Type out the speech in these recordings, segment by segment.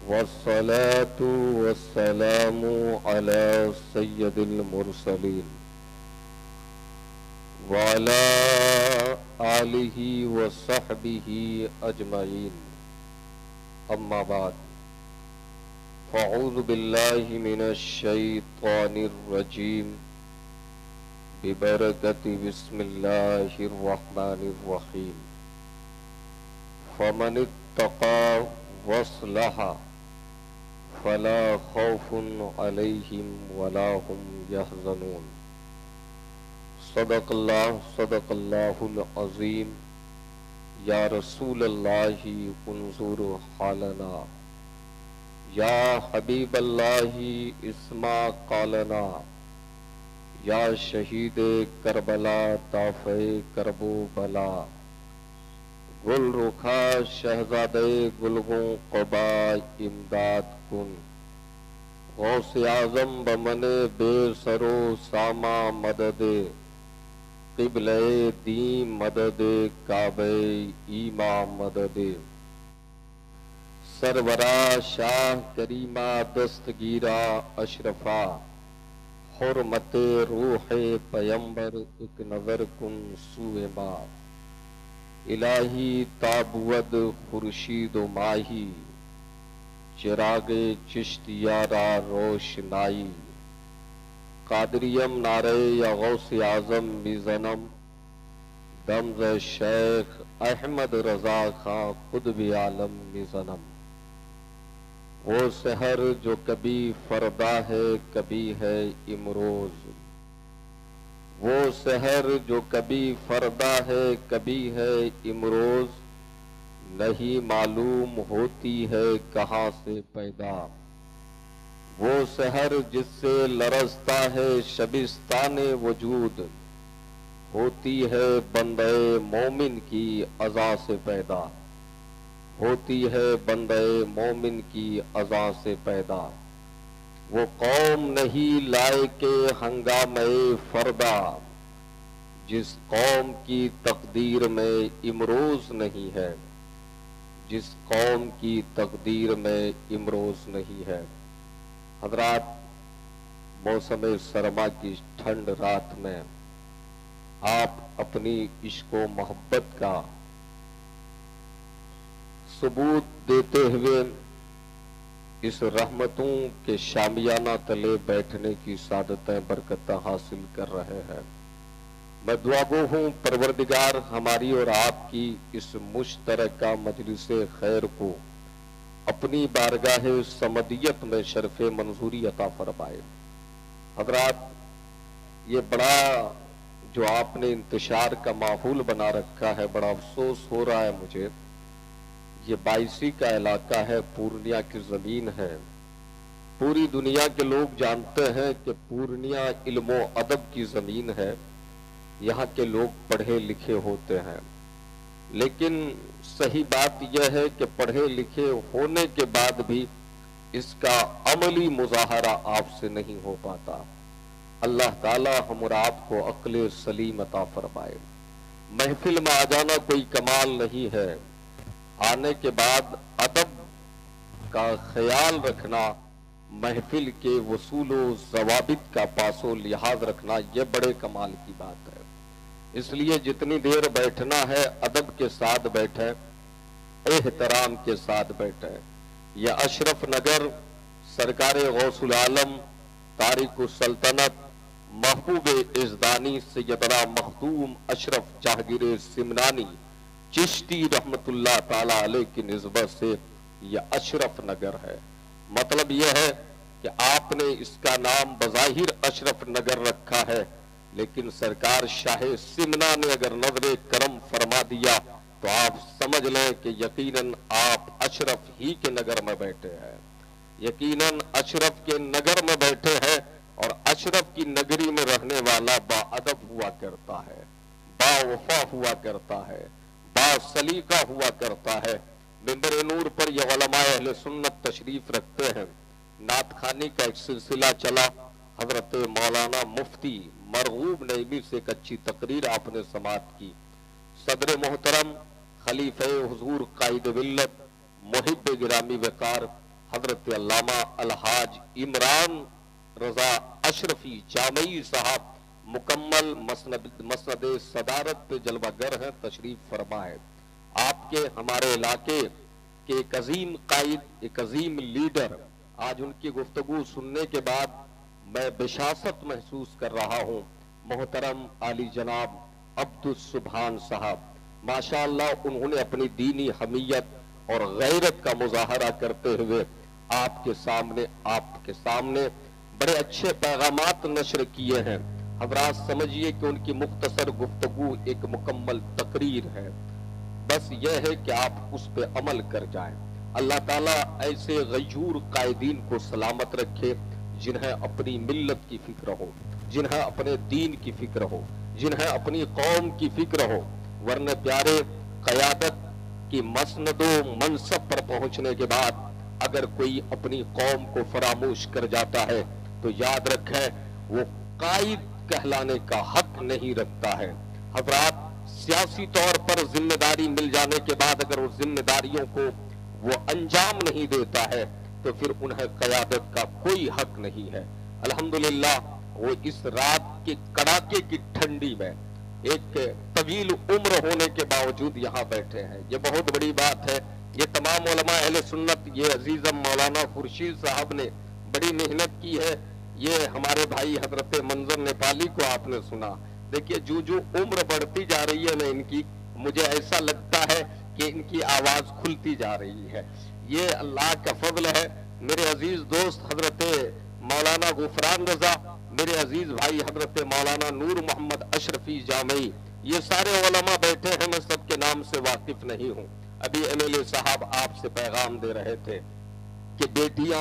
والصلاة والسلام على سيد المرسلين وعلى آله وصحبه أجمعين. أما بعد، فأعوذ بالله من الشيطان الرجيم ببركة بسم الله الرحمن الرحيم. فمن اتقى واصلح فلا خوف عليهم ولا هم يحزنون. صدق الله العظيم. یا رسول اللہ انظر حالنا، یا حبیب اللہ اسمع قالنا، یا شہید کربلا دافع کرب و بلا، گل رخا شہزادے گلگوں قبا امداد کن، غوث اعظم بمن بے سرو ساما مدد، قبلہ دین مدد کعبہ ایما مدد، سرورا شاہ کریمہ دستگیرہ اشرفا، حرمت روح پیمبر ایک نظر کن سوئے ما، الہی تابود خورشید و ماہی، چراغ چشتیہ را روشنائی، قادریم نعرے یا غوث اعظم میزنم، دمز شیخ احمد رضا خان قطب عالم میزنم. وہ سحر جو کبھی فردا ہے کبھی ہے امروز، وہ سحر جو کبھی فردا ہے کبھی ہے امروز، نہیں معلوم ہوتی ہے کہاں سے پیدا. وہ سحر جس سے لرزتا ہے شبستان وجود، ہوتی ہے بندے مومن کی عزا سے پیدا، ہوتی ہے بندے مومن کی عزا سے پیدا. وہ قوم نہیں لائے کہ ہنگامے فردا، جس قوم کی تقدیر میں امروز نہیں ہے، جس قوم کی تقدیر میں امروز نہیں ہے. حضرات، موسم سرما کی ٹھنڈ رات میں آپ اپنی عشق و محبت کا ثبوت دیتے ہوئے اس رحمتوں کے شامیانہ تلے بیٹھنے کی سعادتیں برکتیں حاصل کر رہے ہیں. میں دعا گو ہوں پروردگار ہماری اور آپ کی اس مشترکہ مجلس خیر کو اپنی بارگاہ صمدیت میں شرف منظوری عطا فرمائے. حضرات، یہ بڑا جو آپ نے انتشار کا ماحول بنا رکھا ہے، بڑا افسوس ہو رہا ہے مجھے. یہ بائیسی کا علاقہ ہے، پورنیہ کی زمین ہے. پوری دنیا کے لوگ جانتے ہیں کہ پورنیہ علم و ادب کی زمین ہے. یہاں کے لوگ پڑھے لکھے ہوتے ہیں، لیکن صحیح بات یہ ہے کہ پڑھے لکھے ہونے کے بعد بھی اس کا عملی مظاہرہ آپ سے نہیں ہو پاتا. اللہ تعالی ہم اور آپ کو عقل سلیم عطا فرمائے. محفل میں آ جانا کوئی کمال نہیں ہے، آنے کے بعد ادب کا خیال رکھنا، محفل کے وصول و ضوابط کا پاس و لحاظ رکھنا، یہ بڑے کمال کی بات ہے. اس لیے جتنی دیر بیٹھنا ہے ادب کے ساتھ بیٹھے، احترام کے ساتھ بیٹھے. یہ اشرف نگر سرکار غوث العالم تارک السلطنت محبوب ازدانی سیدنا مخدوم اشرف جہانگیر سمنانی چشتی رحمت اللہ تعالی علیہ کی نسبت سے یہ اشرف نگر ہے. مطلب یہ ہے کہ آپ نے اس کا نام بظاہر اشرف نگر رکھا ہے، لیکن سرکار شاہ سمنا نے اگر نظر کرم فرما دیا تو آپ سمجھ لیں کہ یقیناً آپ اشرف ہی کے نگر میں بیٹھے ہیں، یقیناً اشرف کے نگر میں بیٹھے ہیں. اور اشرف کی نگری میں رہنے والا با ادب ہوا کرتا ہے، با وفا ہوا کرتا ہے، با سلیقہ ہوا کرتا ہے. ممبر نور پر یہ علماء اہل سنت تشریف رکھتے ہیں. نعت خوانی کا ایک سلسلہ چلا. حضرت مولانا مفتی مرغوب نعیمی سے ایک اچھی تقریر آپ نے سماعت کی. صدر محترم خلیفہ حضور قائد ملت محب گرامی وقار حضرت علامہ الحاج عمران رضا اشرفی جامعی صاحب مکمل مسند صدارت پہ جلوہ گر ہیں، تشریف فرما ہے۔ آپ کے ہمارے علاقے کہ ایک عظیم قائد، ایک عظیم لیڈر، آج ان کی گفتگو سننے کے بعد میں بشاست محسوس کر رہا ہوں، محترم عالی جناب عبدالسبحان صاحب۔ ماشاءاللہ انہوں نے اپنی دینی حمیت اور غیرت کا مظاہرہ کرتے ہوئے آپ کے سامنے بڑے اچھے پیغامات نشر کیے ہیں۔ حضرات سمجھیے کہ ان کی مختصر گفتگو ایک مکمل تقریر ہے، بس یہ ہے کہ آپ اس پہ عمل کر جائیں۔ اللہ تعالیٰ ایسے غیور قائدین کو سلامت رکھے جنہیں اپنی ملت کی فکر ہو، جنہیں اپنے دین کی فکر ہو، جنہیں اپنی قوم کی فکر ہو، ورنہ پیارے قیادت کی مسند و منصب پر پہنچنے کے بعد اگر کوئی اپنی قوم کو فراموش کر جاتا ہے تو یاد رکھیں وہ قائد کہلانے کا حق نہیں رکھتا ہے۔ حضرات سیاسی طور پر ذمہ داری مل جانے کے بعد اگر وہ ذمہ داریوں کو وہ انجام نہیں دیتا ہے تو پھر انہیں قیادت کا کوئی حق نہیں ہے۔ الحمدللہ وہ اس رات کے کڑاکے کی ٹھنڈی میں ایک طویل عمر ہونے کے باوجود یہاں بیٹھے ہیں، یہ بہت بڑی بات ہے۔ یہ تمام علماء اہل سنت، یہ عزیزم مولانا خورشید صاحب نے بڑی محنت کی ہے۔ یہ ہمارے بھائی حضرت منظر نیپالی کو آپ نے سنا، دیکھیے جو عمر بڑھتی جا رہی ہے نا ان کی، مجھے ایسا لگتا ہے کہ ان کی آواز کھلتی جا رہی ہے، یہ اللہ کا فضل ہے۔ میرے عزیز دوست حضرت مولانا غفران رضا، میرے عزیز بھائی حضرت مولانا نور محمد اشرفی جامعی، یہ سارے علماء بیٹھے ہیں، میں سب کے نام سے واقف نہیں ہوں۔ ابھی MLA صاحب آپ سے پیغام دے رہے تھے کہ بیٹیاں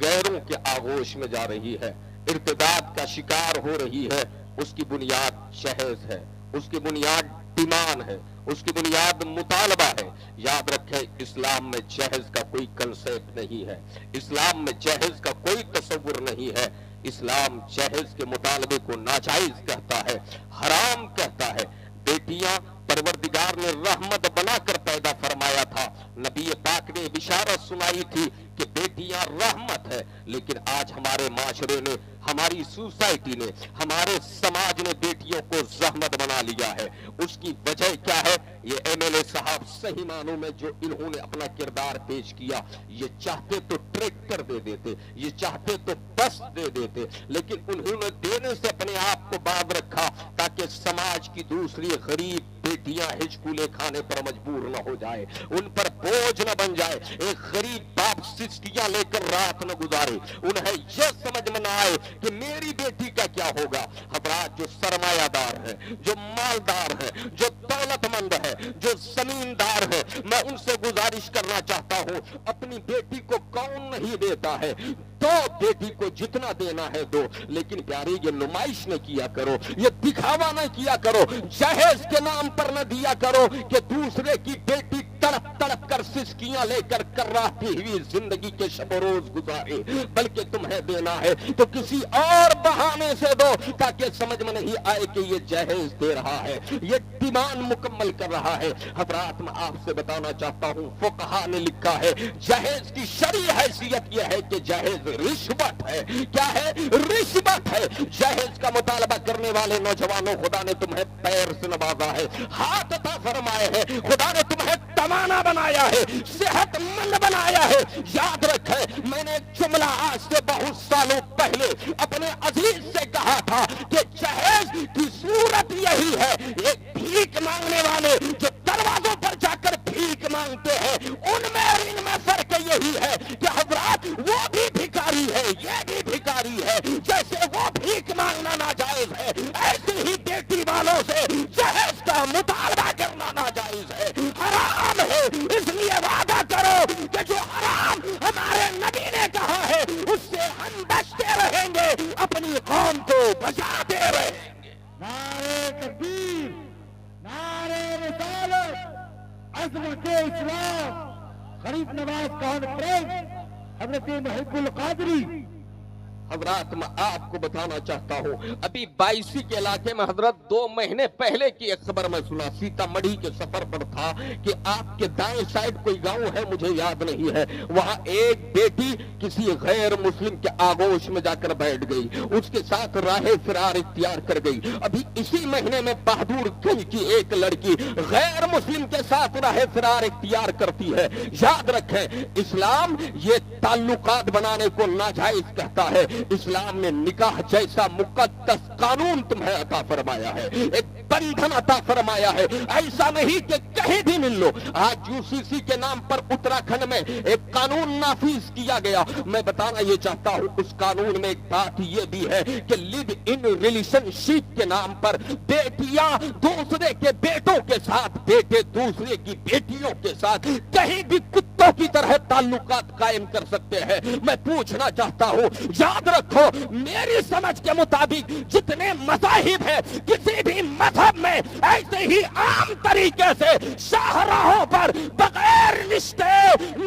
غیروں کے آغوش میں جا رہی ہے، ارتداد کا شکار ہو رہی ہے، اس کی بنیاد جہیز ہے، اس کی بنیاد ڈیمان ہے، اس کی بنیاد مطالبہ ہے۔ یاد رکھیں اسلام میں جہیز کا کوئی کنسیپٹ نہیں ہے، اسلام میں جہیز کا کوئی تصور نہیں ہے۔ اسلام جہیز کے مطالبے کو ناجائز کہتا ہے، حرام کہتا ہے۔ بیٹیاں پروردگار نے رحمت بنا کر پیدا فرمایا تھا، نبی پاک نے بشارت سنائی تھی کہ بیٹیاں رحمت ہے، لیکن آج ہمارے معاشرے نے، ہماری سوسائٹی نے، ہمارے سماج نے بیٹیوں کو زحمت بنا لیا ہے۔ اس کی وجہ کیا ہے؟ یہ MLA صاحب صحیح معنوں میں جو انہوں نے اپنا کردار پیش کیا، یہ چاہتے تو ٹریکٹر دے دیتے، یہ چاہتے تو بس دے دیتے، لیکن انہوں نے دینے سے اپنے آپ کو باز رکھا تاکہ سماج کی دوسری غریب بیٹیاں ہچکولے کھانے پر مجبور نہ ہو جائے، ان پر بوجھ نہ بن جائے۔ ایک غریب باپ سسکیاں لے کر رات نہ گزارے، انہیں یہ سمجھ میں نہ آئے کہ میری بیٹی کا کیا ہوگا۔ حضرات جو سرمایہ دار ہے، جو مالدار ہے، جو دولت مند ہے، جو زمیندار ہے، میں ان سے گزارش کرنا چاہتا ہوں، اپنی بیٹی کو کون نہیں دیتا ہے؟ دو، بیٹی کو جتنا دینا ہے دو، لیکن پیاری یہ نمائش نہ کیا کرو، یہ دکھاوا نہ کیا کرو، جہیز کے نام پر نہ دیا کرو کہ دوسرے کی بیٹی تڑپ تڑپ کر سسکیاں لے کر کراہتی ہوئی زندگی کے شب و روز گزارے، بلکہ تمہیں دینا ہے تو کسی اور بہانے سے دو تاکہ سمجھ میں نہیں آئے کہ یہ جہیز دے رہا ہے، یہ ڈیمانڈ مکمل کر رہا ہے۔ حضرات میں آپ سے بتانا چاہتا ہوں، فقہا نے لکھا ہے جہیز کی شرعی حیثیت یہ ہے کہ جہیز رشوت ہے۔ کیا ہے؟ رشوت ہے۔ جہیز کا مطالبہ کرنے والے نوجوانوں، خدا نے تمہیں پیر سے نوازا ہے، ہاتھ عطا فرمائے ہے، خدا نے تمہیں توانا بنایا ہے، صحت مند بنایا ہے۔ یاد رکھے میں نے ایک جملہ آج سے بہت سالوں پہلے اپنے عزیز سے کہا تھا کہ جہیز کی صورت یہی ہے، ایک بھیک مانگنے والے جو دروازوں پر جا کر بھیک مانگتے ہیں، ان میں اور ان میں فرق یہی ہے کہ حضرات وہ بھی بھکاری ہے، یہ بھی بھکاری ہے۔ جیسے وہ بھیک مانگنا ناجائز ہے، ایسے ہی بیٹی والوں سے جہیز کا مطالبہ کرنا ناجائز ہے، حرام ہے۔ اس لیے وعدہ کرو کہ جو حرام ہمارے نبی نے کہا ہے اس سے ہم بچتے رہیں گے، اپنی قوم کو بچاتے رہیں گے۔ نعرہ تکبیر، نعرہ رسالت، عظمت اسلام، غریب نواز کانفرنس، حضرت محب القادری हजरात मैं आपको बताना चाहता हूँ, अभी बाईसी के इलाके में हजरत 2 महीने पहले की एक खबर मैं सुना, सीतामढ़ी के सफर पर था कि आपके दाएं साइड कोई गांव है, मुझे याद नहीं है, वहां एक बेटी किसी गैर मुस्लिम के आगोश में जाकर बैठ गई, उसके साथ राह फिरार इख्तियार कर गई। अभी इसी महीने में बहादुरगंज की एक लड़की गैर मुस्लिम के साथ राह फिरार इख्तियार करती है। याद रखें, इस्लाम ये ताल्लुकात बनाने को नाजायज कहता है। इस्लाम ने निकाह जैसा मुकद्दस कानून तुम्हें अता फरमाया है, एक बंधन अता फरमाया है। ऐसा नहीं कि कहीं भी मिल लो। आज यूसीसी के नाम पर उत्तराखंड में एक कानून नाफिज किया गया। मैं बताना ये चाहता हूँ, उस कानून में एक बात ये भी है कि लिव इन रिलेशनशिप के नाम पर बेटियां दूसरे के बेटों के साथ, बेटे दूसरे की बेटियों के साथ कहीं भी कुत्तों की तरह ताल्लुकात कायम कर सकते हैं। मैं पूछना चाहता हूँ, याद रखो, मेरी समझ के मुताबिक जितने मज़ाहिब हैं, किसी भी मजहब में ऐसे ही आम तरीके से शाहराहों पर बगैर रिश्ते,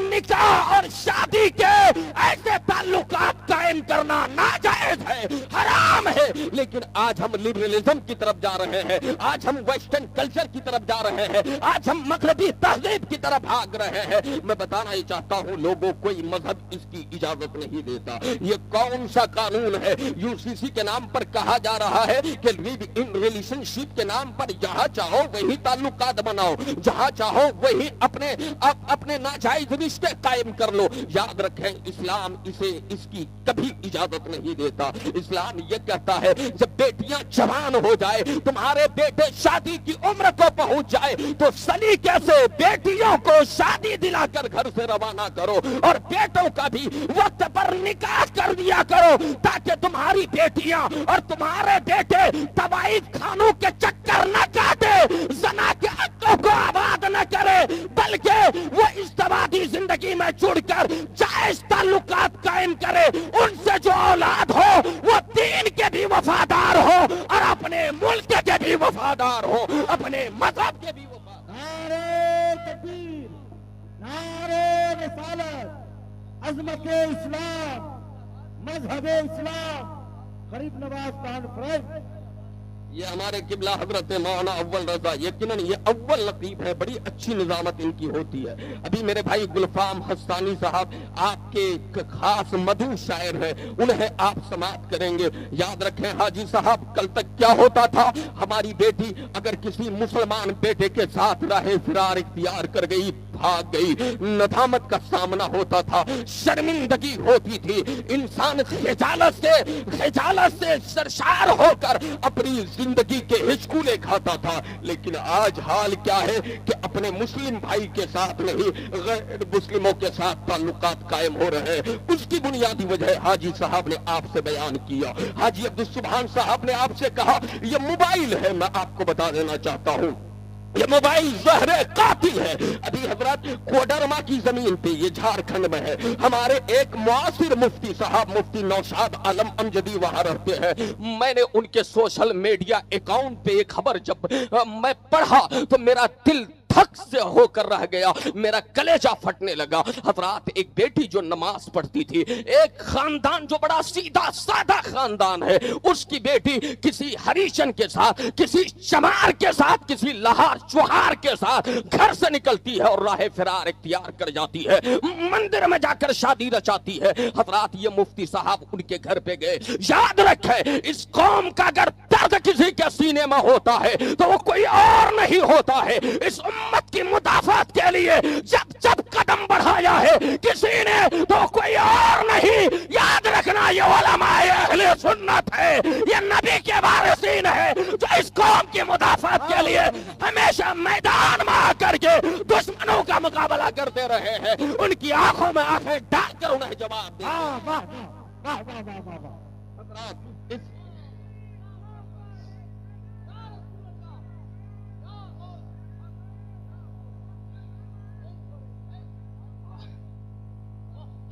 निकाह और शादी के ऐसे ताल्लुकात कायम करना नाजायज है, हराम है। लेकिन आज हम लिबरलिज्म की तरफ जा रहे हैं, आज हम वेस्टर्न कल्चर की तरफ जा रहे हैं, आज हम मगरबी तहजीब की तरफ भाग रहे हैं। मैं बताना ही चाहता हूँ लोगों, कोई मजहब इसकी इजाजत नहीं देता। ये कौन सा कानून है? यूसीसी के नाम पर कहा जा रहा है कि लिव इन रिलेशनशिप के नाम पर जहां चाहो वही ताल्लुकात बनाओ, जहां चाहो वही अपने नाजायज रिश्ते कायम कर लो। याद रखें, इस्लाम इसकी कभी इजाजत नहीं देता। इस्लाम ये कहता है, जब बेटियां जवान हो जाए, तुम्हारे बेटे शादी की उम्र को पहुंच जाए, तो सलीके से बेटियों को शादी दिलाकर घर से रवाना करो और बेटों का भी वक्त पर निकाह कर दिया करो, ताकि तुम्हारी बेटियां और तुम्हारे बेटे तवाइफ खानों के चक्कर न काटे, जना के हकों को आबाद न करे, बल्कि वो इज्तिमाई जिंदगी में जुड़कर जायज ताल्लुकात कायम करे। उनसे जो औलाद हो वो दीन के भी वफादार हो और अपने मुल्क के भी वफादार हो, अपने मजहब के भी वफादार। नारे तकबीर, नारे रिसालत, अज़मत-ए इस्लाम, मजहब-ए इस्लाम, गरीब नवाज कॉन्फ्रेंस। ये हमारे किबला हजरत मौलाना अव्वल रजा, यकीनन ये अव्वल नकीब है, बड़ी अच्छी निजामत इनकी होती है। अभी मेरे भाई गुलफाम हस्तानी साहब आपके एक खास मधु शायर है, उन्हें आप समाप्त करेंगे। याद रखें हाजी साहब, कल तक क्या होता था, हमारी बेटी अगर किसी मुसलमान बेटे के साथ राह फिरार इख्तियार कर गई, भाग गई, नदामत का सामना होता था, शर्मिंदगी होती थी, इंसान खिजालत से सरशार होकर अपनी जिंदगी के हिचकुले खाता था। लेकिन आज हाल क्या है कि अपने मुस्लिम भाई के साथ नहीं, गैर मुस्लिमों के साथ ताल्लुकात कायम हो रहे हैं। उसकी बुनियादी वजह हाजी साहब ने आपसे बयान किया, हाजी अब्दुल सुभान साहब ने आपसे कहा ये मोबाइल है। मैं आपको बता देना चाहता हूँ, ये मोबाइल जहर कातिल है। अभी हजरत कोडरमा की जमीन पे, ये झारखंड में है, हमारे एक मुआसिर मुफ्ती साहब, मुफ्ती नौशाद आलम अमजदी वहां रहते हैं। मैंने उनके सोशल मीडिया अकाउंट पे एक खबर जब मैं पढ़ा तो मेरा दिल धक से होकर रह गया, मेरा कलेजा फटने लगा। हजरात, एक बेटी जो नमाज पढ़ती थी, एक खानदान जो बड़ा सीधा सादा खानदान है, उसकी बेटी किसी हरीशन के साथ, किसी चमार के साथ, किसी लहार चुहार के साथ घर से निकलती है और राह फिरार इख्तियार कर जाती है, मंदिर में जाकर शादी रचाती है। हजरात, ये मुफ्ती साहब उनके घर पे गए। याद रखें, इस कौम का अगर दर्द किसी के सीने में होता है तो वो कोई और नहीं होता है, इस उम्मत की मुदाफात के लिए जब कदम बढ़ाया है किसी ने, तो कोई और नहीं। याद रखना, ये उलमाए अहले सुन्नत है, ये नबी के वारिसीन है, जो इस कौम की मुदाफात के लिए हमेशा मैदान में आकर के दुश्मनों का मुकाबला करते रहे हैं। उनकी आंखों में आंखें डालकर उन्हें जवाब दे।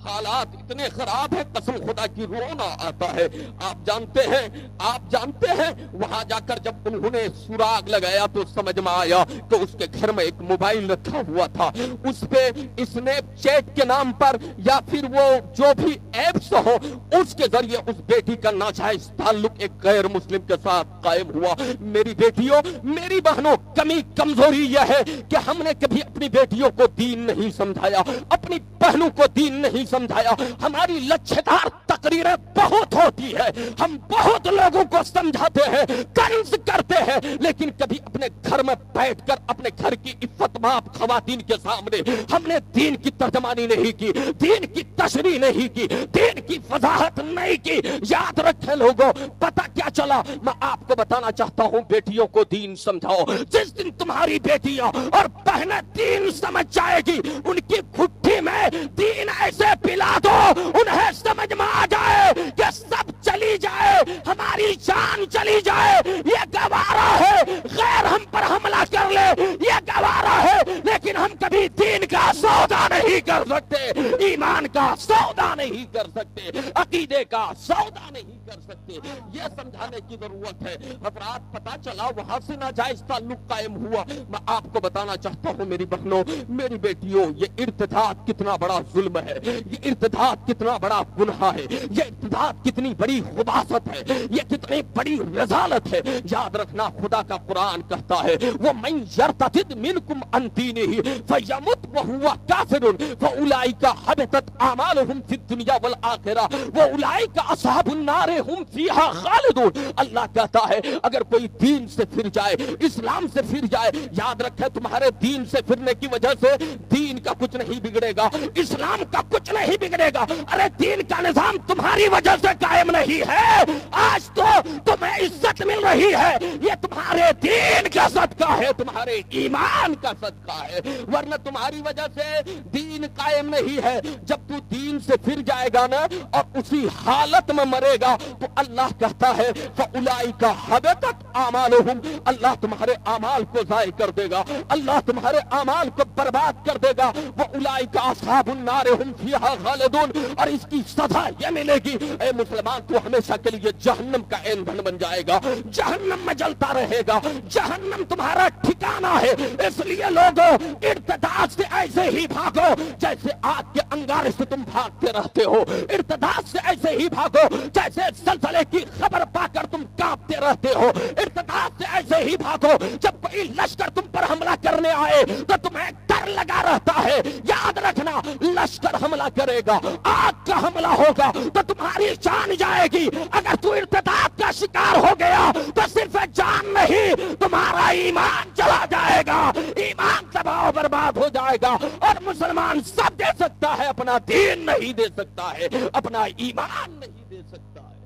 हालात इतने खराब है, कसम खुदा की रोना आता है। आप जानते हैं वहां जाकर जब उन्होंने सुराग लगाया तो समझ में आया कि उसके घर में एक मोबाइल रखा हुआ था, उस पे स्नैपचैट के नाम पर या फिर वो जो भी ऐब से हो, उसके जरिए उस बेटी का नाजायज ताल्लुक एक गैर मुस्लिम के साथ कायम हुआ। मेरी बेटियों, मेरी बहनों, कमी कमजोरी यह है कि हमने कभी अपनी बेटियों को दीन नहीं समझाया, अपनी बहनों को दीन नहीं समझाया। हमारी लच्छेदार तकरीरें बहुत होती है, हम बहुत लोगों को समझाते हैं, तंज करते हैं, लेकिन कभी अपने घर में बैठकर अपने घर की इफ्फत माप खवातीन के सामने हमने दीन की तर्जमानी नहीं की, दीन की तशरीह नहीं की, दीन की वजाहत नहीं की। याद रखें लोगों, पता क्या चला? मैं आपको बताना चाहता हूं, बेटियों को दीन समझाओ। जिस दिन तुम्हारी बेटियां और बहनें दीन समझ जाएगी, उनकी घुट्टी में दीन ऐसे पिला दो, उन्हें समझ में आ जाए कि सब चली जाए, हमारी जान चली जाए, ये गवारा है। गैर हम पर हमला कर ले, ये गवारा है, लेकिन हम कभी दीन का सौदा नहीं कर सकते, ईमान का सौदा नहीं कर सकते, अकीदे का सौदा नहीं कर सकते। ये समझाने की जरूरत है। अफराद पता चला वहां से नाजायज ताल्लुक कायम हुआ। मैं आपको बताना चाहता हूं मेरी बहनों, मेरी बेटियों, ये इर्तिदाद कितना बड़ा जुल्म है, ये इर्तिदाद कितना बड़ा गुनाह है, ये इर्तिदाद कितनी बड़ी खुबासत है, ये कितनी बड़ी रज़ालत है। याद रखना, खुदा का कुरान कहता है, वो मन यर्तदिद मिनकुम अन दीनिही फयमुत वहुवा काफिरुन फउलाइका हबतत आमालुहुम फिद दुनिया वल आखिरह वउलाइका असहाबुन नार हुम फीहा खालिदून। अल्लाह कहता है, अगर कोई दीन से फिर जाए, इस्लाम से फिर जाए, याद रखे तुम्हारे दीन से फिरने की वजह से दीन का कुछ नहीं बिगड़ेगा, इस्लाम का कुछ नहीं बिगड़ेगा। अरे दीन का निजाम तुम्हारी वजह से कायम नहीं है। आज तो तुम्हें इज्जत मिल रही है, ये तुम्हारे दीन का सदका है, तुम्हारे ईमान का सदका है, वरना तुम्हारी वजह से दीन कायम नहीं है। जब तू दीन से फिर जाएगा ना और उसी हालत में मरेगा, तो अल्लाह कहता है फउलाइका हबतत आमालुहुम, अल्लाह तुम्हारे आमाल को ज़ाय कर देगा, अल्लाह तुम्हारे आमाल को बर्बाद कर देगा। वउलाइका असहाबुन नार हुम फीहा खालिदून, और इसकी सजा ये मिलेगी, ए मुसलमान, तू हमेशा के लिए जहन्नम का ईंधन बन जाएगा, जहन्नम में जलता रहेगा, जहन्नम तुम्हारा ठिकाना है। इसलिए लोगों, इर्तिदाद से ऐसे ही भागो जैसे आग के अंगारे से तुम भागते रहते हो, इर्तिदाद से ऐसे ही भागो जैसे ज़लज़ले की खबर पाकर तुम कांपते रहते हो, इर्तिदाद से ऐसे ही भागो जब कोई लश्कर तुम पर हमला करने आए तो तुम्हें डर लगा रहता है। याद रखना, लश्कर हमला करेगा, आग का हमला होगा तो तुम्हारी जान जाएगी। अगर तू इर्तिदाद का शिकार हो गया तो सिर्फ जान नहीं, तुम्हारा ईमान चला जाएगा, ईमान तबाह बर्बाद हो जाएगा। और मुसलमान सब दे सकता है, अपना दीन नहीं दे सकता है, अपना ईमान नहीं दे सकता है।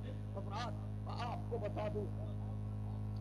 आपको बता दूं,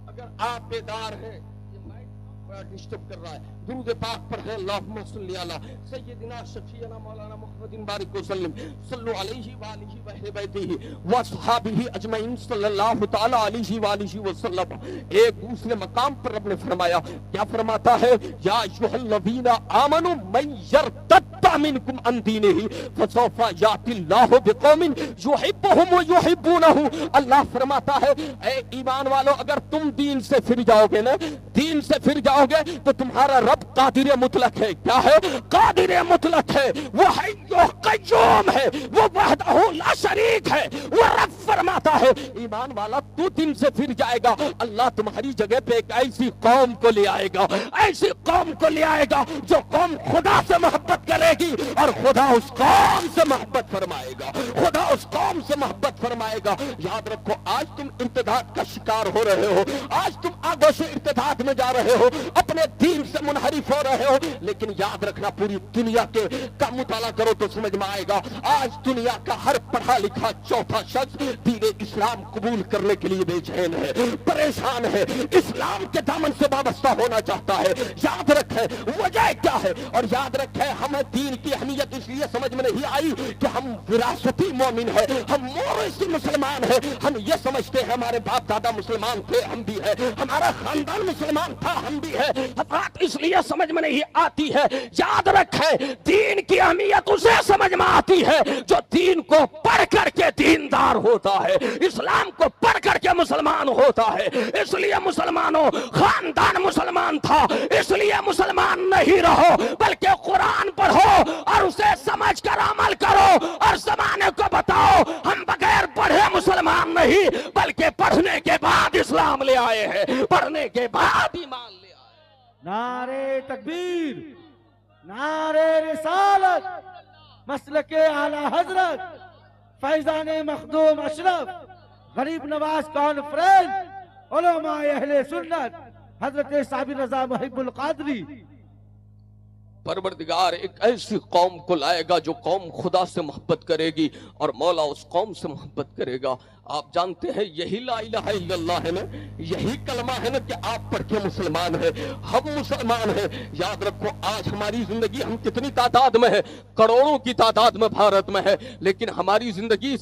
अगर आप बेदार हैं, ये माइक बड़ा डिस्टर्ब कर रहा है, दुरूद पाक पर है, अल्लाहुम्मा सल्ली अला सय्यिदिना शफीअना मौलाना मुहम्मदिन बारिक वसल्लम सल्लु अलैहि व आलिहि व अहले बैतिही व सहाबिही अजमईन सल्लल्लाहु तआला अलैहि व आलिहि वसल्लम। एक दूसरे मकाम पर रब ने फरमाया, क्या फरमाता है? या अय्युहल्लज़ीना आमनू मन यर्तद्दा मिनकुम अन दीनिही फसौफा यातिल्लाहु बिकौमिन युहिब्बुहुम व युहिब्बूनहु। अल्लाह फरमाता है, ए ईमान वालों, अगर तुम दीन से फिर जाओगे ना, दीन से फिर जाओगे तो तुम्हारा रब कादिर मुतलक है। क्या है? कादिर मुतलक है, वो हय्युल क़य्यूम है, वो वहदहु ला शरीक है। वो रब फरमाता है, ईमान वाला, तू दिन से फिर जाएगा, अल्लाह तुम्हारी जगह पे एक ऐसी कौम को ले आएगा, ऐसी कौम को ले आएगा जो कौम खुदा से मोहब्बत करेगी और खुदा उस कौम से मोहब्बत फरमाएगा, खुदा उस कौम से मोहब्बत फरमाएगा। याद रखो, आज तुम इर्तिदाद का शिकार हो रहे हो, आज तुम आगों से इर्तिदाद में जा रहे हो, अपने दीन से मुनहरिफ हो रहे हो, लेकिन याद रखना, पूरी दुनिया के का मुताला करो तो समझ में आएगा। आज दुनिया का हर पढ़ा लिखा चौथा शख्स दीन इस्लाम कबूल करने के लिए बेचैन है, परेशान है, इस्लाम के दामन से वाबस्ता होना चाहता है। याद रखे वजह क्या है, और याद रखे हमें दीन की अहमियत इसलिए समझ में नहीं आई कि हम विरासती मोमिन है, हम मोरसी मुसलमान है, हम ये समझते हैं हमारे बाप दादा मुसलमान थे, हम भी है, हमारा खानदान मुसलमान था, हम भी है, बात इसलिए समझ में नहीं आती है। याद रखे, दीन की अहमियत उसे समझ में आती है जो दीन को पढ़ करके दीनदार होता है, इस्लाम को पढ़ करके मुसलमान होता है। इसलिए मुसलमानों, खानदान मुसलमान था, इसलिए मुसलमान नहीं रहो, बल्कि कुरान पढ़ो और उसे समझ कर अमल करो और जमाने को बताओ نہیں بلکہ پڑھنے کے بعد اسلام لے آئے ہیں، پڑھنے کے بعد ایمان لے آئے۔ نعرے تکبیر، نعرے رسالت، مسلک اعلی حضرت فیضان مخدوم اشرف غریب نواز کانفرنس علماء اہل سنت حضرت صابر رضا محب القادری۔ پروردگار ایک ایسی قوم کو لائے گا جو قوم خدا سے محبت کرے گی اور مولا اس قوم سے محبت کرے گا۔ آپ جانتے ہیں یہی لا الہ الا اللہ ہے نا، یہی کلمہ ہے نا کہ آپ پڑھ کے مسلمان ہیں، ہم مسلمان ہیں۔ یاد رکھو آج ہماری زندگی ہم کتنی تعداد میں ہے، کروڑوں کی تعداد میں بھارت میں ہے، لیکن ہماری زندگی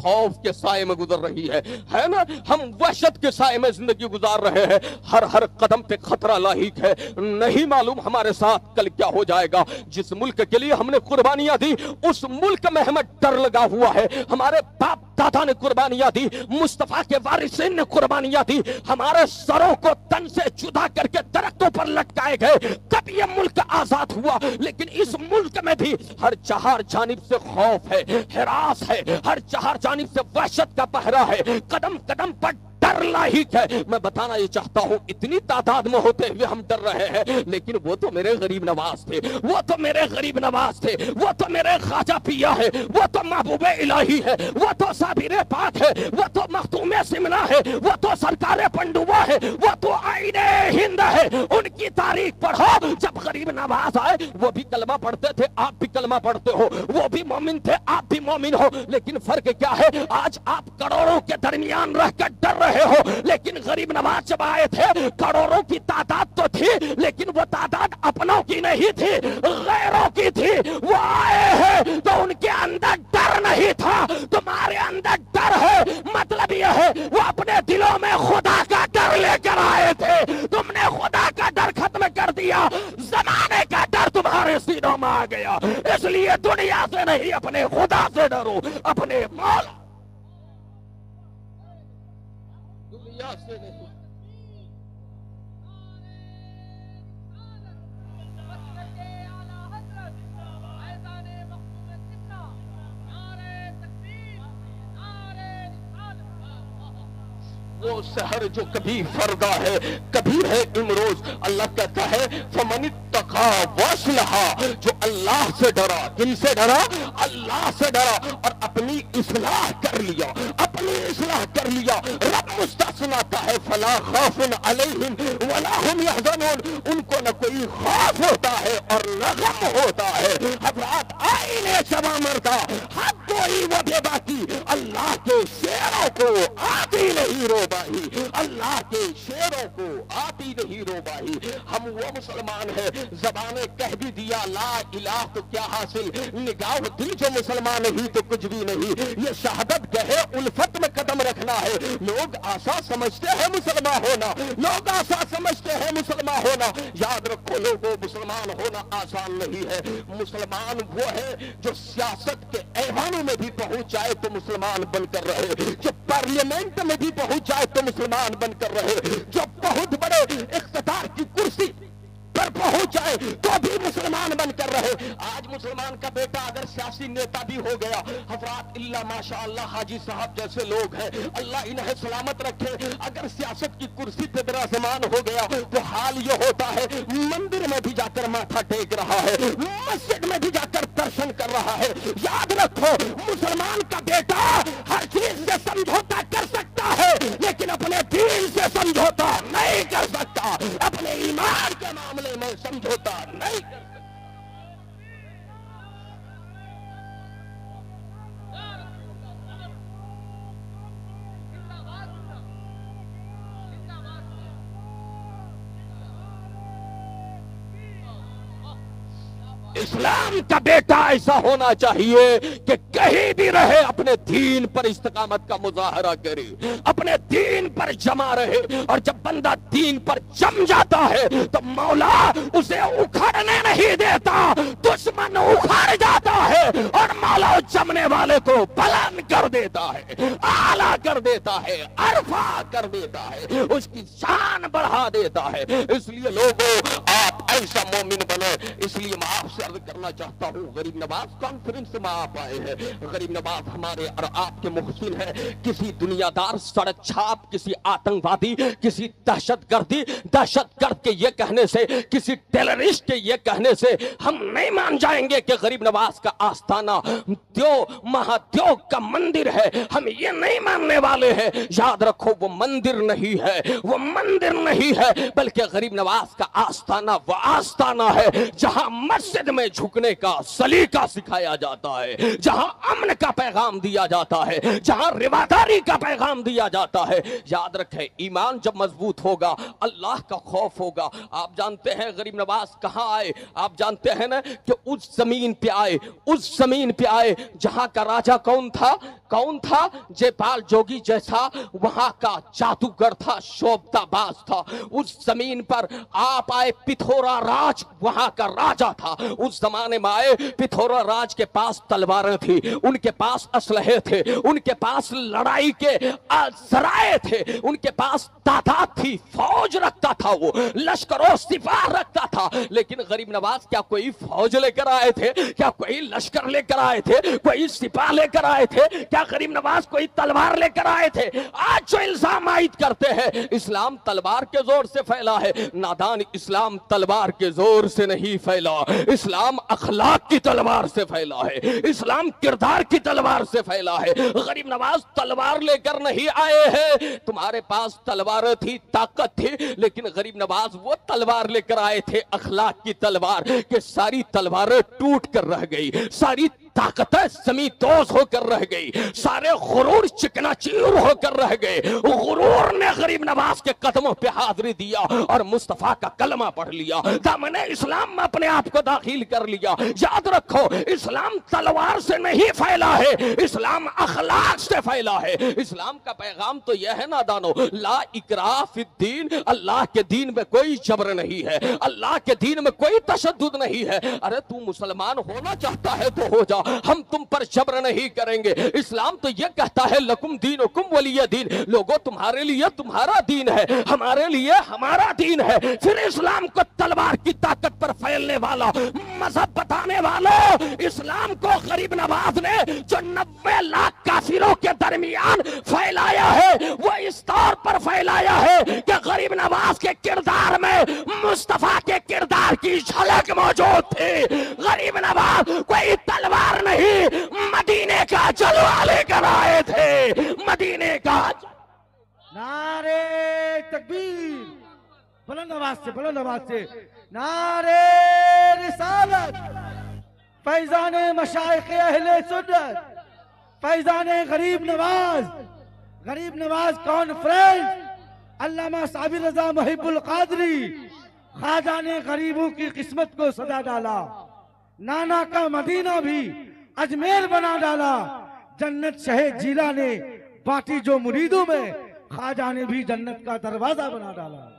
خوف کے سائے میں گزر رہی ہے نا، ہم وحشت کے سائے میں زندگی گزار رہے ہیں، ہر قدم پہ خطرہ لاحق ہے، نہیں معلوم ہمارے ساتھ کل کیا ہو جائے گا۔ جس ملک کے لیے ہم نے قربانیاں دی اس ملک میں ہمیں ڈر لگا ہوا ہے، ہمارے باپ دادا نے قربانیاں دی، مصطفیٰ کے وارثین نے قربانیاں دی، ہمارے سروں کو تن سے جدا کر کے درختوں پر لٹکائے گئے، کب یہ ملک آزاد ہوا؟ لیکن اس ملک میں بھی ہر چہار جانب سے خوف ہے، ہراس ہے، ہر چہار جانب سے وحشت کا پہرا ہے، قدم قدم پر ڈر لاحق ہے۔ میں بتانا یہ چاہتا ہوں اتنی تعداد میں ہوتے ہوئے ہم ڈر رہے ہیں، لیکن وہ تو میرے غریب نواز تھے، وہ تو میرے غریب نواز تھے، وہ تو میرے خواجہ پیا ہے، وہ تو محبوب الہی ہے، وہ تو صابر پاک ہے، وہ تو مختوم سمنا ہے، وہ تو سرکار پنڈوا ہے، وہ تو آئین ہند ہے۔ ان کی تاریخ پڑھو، جب غریب نواز آئے وہ بھی کلمہ پڑھتے تھے، آپ بھی کلمہ پڑھتے ہو، وہ بھی مومن تھے، آپ بھی مومن ہو، لیکن فرق کیا ہے؟ آج آپ کروڑوں کے درمیان رہ کر ڈر رہے ہو، لیکن غریب نواز جب آئے تھے کروڑوں کی تعداد تو تھی، لیکن وہ تعداد اپنوں کی نہیں تھی، غیروں کی تھی۔ وہ آئے ہیں تو ان کے اندر ڈر نہیں تھا، تمہارے اندر ڈر ہے، مطلب یہ ہے وہ اپنے دلوں میں خدا کا ڈر لے کر آئے تھے، تم نے خدا کا ڈر ختم کر دیا، زمانے کا ڈر تمہارے سینوں میں آ گیا۔ اس لیے دنیا سے نہیں اپنے خدا سے ڈرو، اپنے مولا دنیا سے نہیں۔ وہ سحر جو کبھی فردا ہے کبھی ہے امروز، اللہ کہتا ہے فمن اتقا واصلح، جو اللہ سے ڈرا، کن سے ڈرا؟ اللہ سے ڈرا اور اپنی اصلاح کر لیا، اپنی اصلاح کر لیا، رب مستثناتا ہے فلا خوف علیہم ولا هم يحزنون، ان کو نہ کوئی خوف ہوتا ہے اور نہ غم ہوتا ہے۔ حضرات آئین شمامر کا حق کوئی وہ بے باکی، اللہ کے شیروں کو آتی نہیں رو باہی، اللہ کے شیروں کو آتی نہیں رو باہی۔ ہم وہ مسلمان ہیں، زبانیں کہہ بھی دیا لا الہ تو کیا حاصل، نگاہ دل جو مسلمان نہیں تو کچھ بھی نہیں۔ یہ شہادت گہے الفت میں قدم رکھنا ہے۔ لوگ آسان سمجھتے ہیں مسلمان ہونا، لوگ آسان سمجھتے ہیں مسلمان ہونا، یاد رکھو لوگوں مسلمان ہونا آسان نہیں ہے۔ مسلمان وہ ہے جو سیاست کے ایوانوں میں بھی پہنچ جائے تو مسلمان بن کر رہے، جو پارلیمنٹ میں بھی پہنچ جائے تو مسلمان بن کر رہے، جو بہت بڑے اقتدار کی کرسی پر پہنچ جائے تو بھی مسلمان بن کر رہے۔ آج مسلمان کا بیٹا اگر سیاسی نیتا بھی ہو گیا، حضرات اللہ ماشاء اللہ حاجی صاحب جیسے لوگ ہیں، اللہ انہیں سلامت رکھے، اگر سیاست کی کرسی پہ براجمان ہو گیا تو حال یہ ہوتا ہے مندر میں بھی جا کر ماتھا ٹیک رہا ہے، مسجد میں بھی جا کر درشن کر رہا ہے۔ یاد رکھو مسلمان کا بیٹا ہر چیز سے سمجھوتا کر سکتا ہے، لیکن اپنے دین سے سمجھوتا نہیں کر سکتا، اپنے ایمان کے معاملے میں سمجھوتا نہیں کر سکتا۔ اسلام کا بیٹا ایسا ہونا چاہیے کہ کہیں بھی رہے اپنے دین پر استقامت کا مظاہرہ کرے، اپنے دین پر جمع رہے، اور جب بندہ دین پر جم جاتا ہے تو مولا اسے اکھڑنے نہیں دیتا، دشمن اکھڑ جاتا ہے اور مولا جمنے والے کو بلند کر دیتا ہے، اعلیٰ کر دیتا ہے، عرفہ کر دیتا ہے، اس کی شان بڑھا دیتا ہے۔ اس لیے لوگوں آپ ऐसा मोमिन बने। इसलिए मैं आपसे अर्ज करना चाहता हूँ, गरीब नवाज कॉन्फ्रेंस में आप आए हैं, गरीब नवाज हमारे और आपके मुहसिन है। किसी दुनियादार, सड़क छाप, किसी आतंकवादी, किसी दहशतगर्द के ये कहने से, किसी टेररिस्ट के ये कहने से हम नहीं मान जाएंगे कि गरीब नवाज का आस्थाना महादेव का मंदिर है। हम ये नहीं मानने वाले हैं। याद रखो, वो मंदिर नहीं है, वो मंदिर नहीं है, बल्कि गरीब नवाज का आस्थाना वो आस्थाना है जहां मस्जिद में झुकने का सलीका सिखाया जाता है, जहां अमन का पैगाम दिया जाता है, जहां रिवादारी का पैगाम दिया जाता है। याद रखें, ईमान जब मजबूत होगा, अल्लाह का खौफ होगा। आप जानते हैं गरीब नवाज कहां आए? आप जानते हैं ना कि उस जमीन पे आए, उस जमीन पे आए जहां का राजा कौन था? जयपाल जोगी जैसा वहां का जादूगर था, शोभताबाज था। उस जमीन पर आप आए, पिथौरा राज वहां का राजा था। उस जमाने में आए, पिथौरा राज के पास तलवारें थी, उनके पास असलहे थे, उनके पास लड़ाई के जराए थे, उनके पास तादाद थी, फौज रखता था, वो लश्करों सिपाह रखता था। लेकिन गरीब नवाज क्या कोई फौज लेकर आए थे? क्या कोई लश्कर लेकर आए थे? कोई सिपाह लेकर आए थे? क्या गरीब नवाज कोई तलवार लेकर आए थे? आज जो इल्जाम आयद करते हैं इस्लाम तलवार के जोर से फैला है, नादान, इस्लाम तलवार के जोर से नहीं फैला। इस्लाम अखलाक की तलवार से फैला है, इस्लाम किरदार की तलवार से फैला है। गरीब नवाज तलवार लेकर नहीं आए हैं। तुम्हारे पास तलवार थी, ताकत थी, लेकिन गरीब नवाज वो तलवार लेकर आए थे, अखलाक की तलवार, कि सारी तलवारें टूट कर रह गई, सारी ताकतें समी तोस होकर रह गई, सारे गुरूर चिकनाचूर होकर रह गए। गुरूर ने गरीब नवाज के कदमों पे हाजिरी दिया और मुस्तफा का कलमा पढ़ लिया, दामने इस्लाम में अपने आप को दाखिल कर लिया। याद रखो, इस्लाम तलवार से नहीं फैला है, इस्लाम अखलाक से फैला है। इस्लाम का पैगाम तो यह है ना दानो, ला इकराह फिद्दीन, अल्लाह के दीन में कोई जबर नहीं है, अल्लाह के दीन में कोई तशद्दुद नहीं है। अरे तू मुसलमान होना चाहता है तो हो जा, हम तुम पर जबर नहीं करेंगे। इस्लाम तो यह कहता है लकुम दीनुकुम वलिय दीन, लोगों तुम्हारे लिए तुम्हारा दीन है, हमारे लिए हमारा दीन है। फिर इस्लाम को तलवार की ताकत पर फैलने वाला, मजहब बताने वाला इस्लाम को गरीब नवाज ने जो 90 लाख काफिरों के दरमियान फैलाया है, वो इस तौर पर फैलाया है कि गरीब नवाज के किरदार में मुस्तफा के किरदार की झलक मौजूद थी। गरीब नवाज कोई तलवार नहीं, मदीने का जलवा लेकर आए थे, मदीने का। नारे तकबीर, बुलंद आवाज से, बुलंद आवाज से नारे रिसालत, फैजाने मशाइख अहले सुन्नत, फैजाने गरीब नवाज कॉन्फ्रेंस, अल्लामा साबिर रजा मुहिब्बुल कादरी, ख्वाजा ने गरीबों की किस्मत को सजा डाला, नाना का मदीना भी अजमेर बना डाला, जन्नत शहर जीला ने बाटी जो मुरीदों में, ख्वाजा ने भी जन्नत का दरवाजा बना डाला।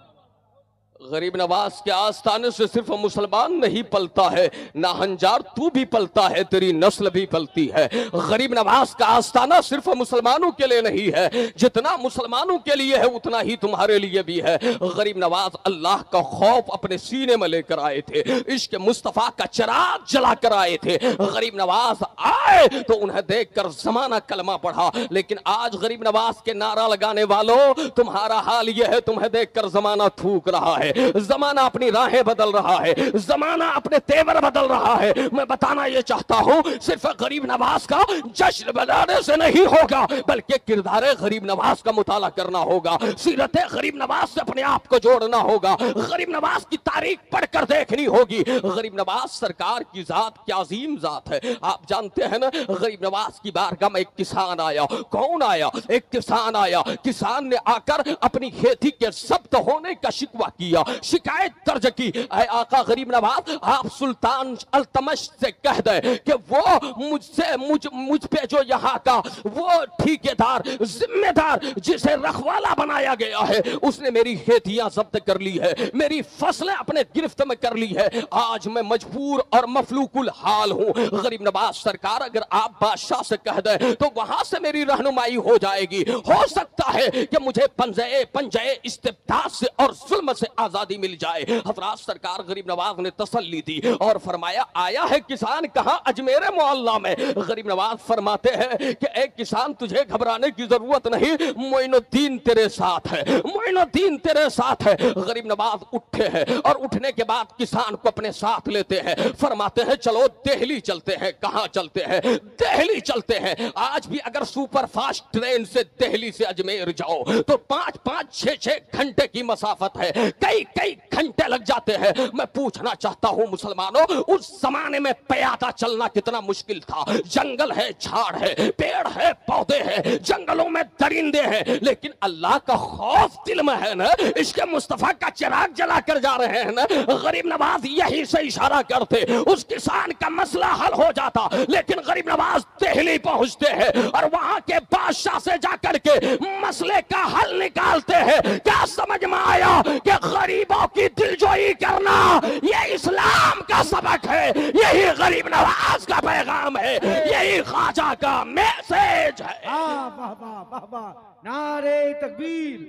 गरीब नवाज के आस्थाने से सिर्फ मुसलमान नहीं पलता है, नाहंजार तू भी पलता है, तेरी नस्ल भी पलती है। गरीब नवाज का आस्थाना सिर्फ मुसलमानों के लिए नहीं है, जितना मुसलमानों के लिए है उतना ही तुम्हारे लिए भी है। गरीब नवाज अल्लाह का खौफ अपने सीने में लेकर आए थे, इश्क मुस्तफा का चिराग जला कर आए थे। गरीब नवाज आए तो उन्हें देखकर जमाना कलमा पढ़ा, लेकिन आज गरीब नवाज के नारा लगाने वालों, तुम्हारा हाल यह है, तुम्हें देखकर जमाना थूक रहा है, जमाना अपनी राहें बदल रहा है, जमाना अपने तेवर बदल रहा है। मैं बताना यह चाहता हूं, सिर्फ गरीब नवाज का जश्न बनाने से नहीं होगा, बल्कि किरदार गरीब नवाज का मुताला करना होगा, सीरत गरीब नवाज से अपने आप को जोड़ना होगा, गरीब नवाज की तारीख पढ़कर देखनी होगी। गरीब नवाज सरकार की जात क्या अजीम जात है। आप जानते हैं ना, गरीब नवाज की बारगाह में एक किसान आया। कौन आया? एक किसान आया। किसान ने आकर अपनी खेती के जब्त होने का शिकवा किया, शिकायत दर्ज की। आका गरीब नवाज, आप सुल्तान अल्तमश से कह दे कि वो मुझ पे जो यहाँ का वो ठेकेदार, जिम्मेदार, जिसे रखवाला बनाया गया है, उसने मेरी खेतियां जब्त कर ली है, मेरी फसलें अपने गिरफ्त में कर ली है। आज मैं मजबूर और मफलूकुल हाल हूं। गरीब नवाज सरकार, अगर आप बादशाह से कह दे तो वहां से मेरी रहनुमाई हो जाएगी। हो सकता है कि मुझे पंजे इस्तिब्दाद से और जुल्म से آزادی مل جائے۔ حضرات سرکار غریب نواز نے تسلی دی اور فرمایا آیا ہے کسان کہاں؟ اجمیر معلیٰ میں۔ غریب نواز فرماتے ہیں کہ اے کسان تجھے گھبرانے کی ضرورت نہیں، معین الدین تیرے ساتھ ہے، معین الدین تیرے ساتھ ہے۔ غریب نواز اٹھے ہیں اور اٹھنے کے بعد کسان کو اپنے ساتھ لیتے ہیں، فرماتے ہیں چلو دہلی چلتے ہیں۔ کہاں چلتے ہیں؟ دہلی چلتے ہیں۔ آج بھی اگر سپر فاسٹ ٹرین سے دہلی سے اجمیر جاؤ تو 5-6 گھنٹے کی مسافت ہے، کئی گھنٹے لگ جاتے ہیں۔ میں پوچھنا چاہتا ہوں مسلمانوں، اس زمانے میں پیادہ چلنا کتنا مشکل تھا۔ جنگل ہے، جھاڑ ہے، پیڑ ہے، پودے ہیں، جنگلوں میں درندے ہیں، لیکن اللہ کا خوف دل میں ہے نا، عشق مصطفیٰ کا چراغ جلا کر جا رہے ہیں نا۔ غریب نواز یہی سے اشارہ کرتے، اس کسان کا مسئلہ حل ہو جاتا، لیکن غریب نواز دہلی پہنچتے ہیں اور وہاں کے بادشاہ سے جا کر کے مسئلے کا حل نکالتے ہیں۔ کیا سمجھ میں آیا کہ غریبوں کی دلجوئی کرنا یہ اسلام کا سبق ہے، یہی غریب نواز کا پیغام ہے، یہی خواجہ کا میسیج ہے۔ واہ واہ واہ واہ، نعرے تکبیر،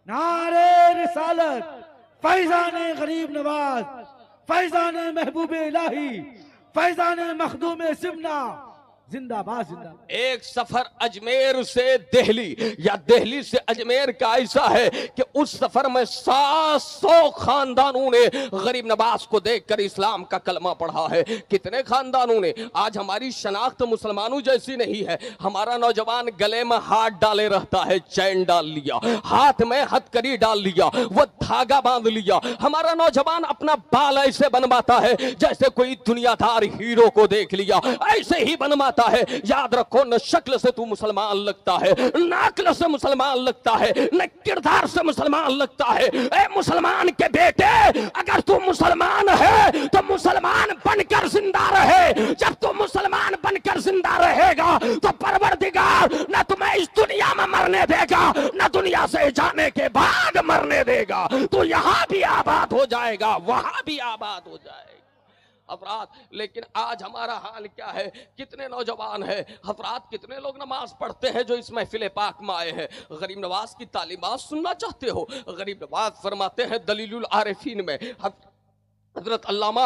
نعرے رسالت، فیضان غریب نواز، فیضان محبوب الہی، فیضان مخدوم سمنا، زندہ باد زندہ باد۔ ایک سفر اجمیر سے دہلی یا دہلی سے اجمیر کا ایسا ہے کہ اس سفر میں 700 خاندانوں نے غریب نواز کو دیکھ کر اسلام کا کلمہ پڑھا ہے۔ کتنے خاندانوں نے؟ آج ہماری شناخت مسلمانوں جیسی نہیں ہے۔ ہمارا نوجوان گلے میں ہاتھ ڈالے رہتا ہے، چین ڈال لیا، ہاتھ میں ہتھکڑی ڈال لیا، وہ دھاگا باندھ لیا۔ ہمارا نوجوان اپنا بال ایسے بنواتا ہے جیسے کوئی دنیا دار ہیرو کو دیکھ لیا، ایسے ہی بنواتا ہے۔ یاد رکھو، نہ شکل سے تو مسلمان لگتا ہے، نہ عقل سے مسلمان لگتا ہے، نہ کردار سے مسلمان لگتا ہے۔ اے مسلمان کے بیٹے، اگر تو مسلمان ہے تو مسلمان بن کر زندہ رہے۔ جب تو مسلمان بن کر زندہ رہے گا تو پروردگار نہ تمہیں اس دنیا میں مرنے دے گا، نہ دنیا سے جانے کے بعد مرنے دے گا۔ تو یہاں بھی آباد ہو جائے گا، وہاں بھی آباد ہو جائے گا۔ افراد، لیکن آج ہمارا حال کیا ہے؟ کتنے نوجوان ہیں؟ افراد، کتنے لوگ نماز پڑھتے ہیں جو اس محفل پاک میں آئے ہیں؟ غریب نواز کی تعلیمات سننا چاہتے ہو؟ غریب نواز فرماتے ہیں دلیل العارفین میں، حضرت علامہ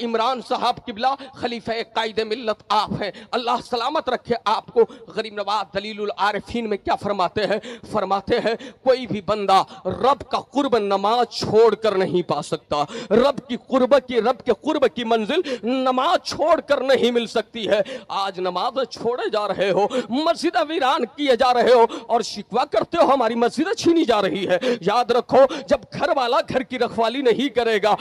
عمران صاحب قبلہ خلیفہ قائد ملت آپ ہیں، اللہ سلامت رکھے آپ کو۔ غریب نواز دلیل العارفین میں کیا فرماتے ہیں؟ فرماتے ہیں کوئی بھی بندہ رب کا قرب نماز چھوڑ کر نہیں پا سکتا۔ رب کے قرب کی منزل نماز چھوڑ کر نہیں مل سکتی ہے۔ آج نماز چھوڑے جا رہے ہو، مسجد ویران کیے جا رہے ہو اور شکوہ کرتے ہو ہماری مسجد چھینی جا رہی ہے۔ یاد رکھو، جب گھر والا گھر کی رکھوالی نہیں کرے گا،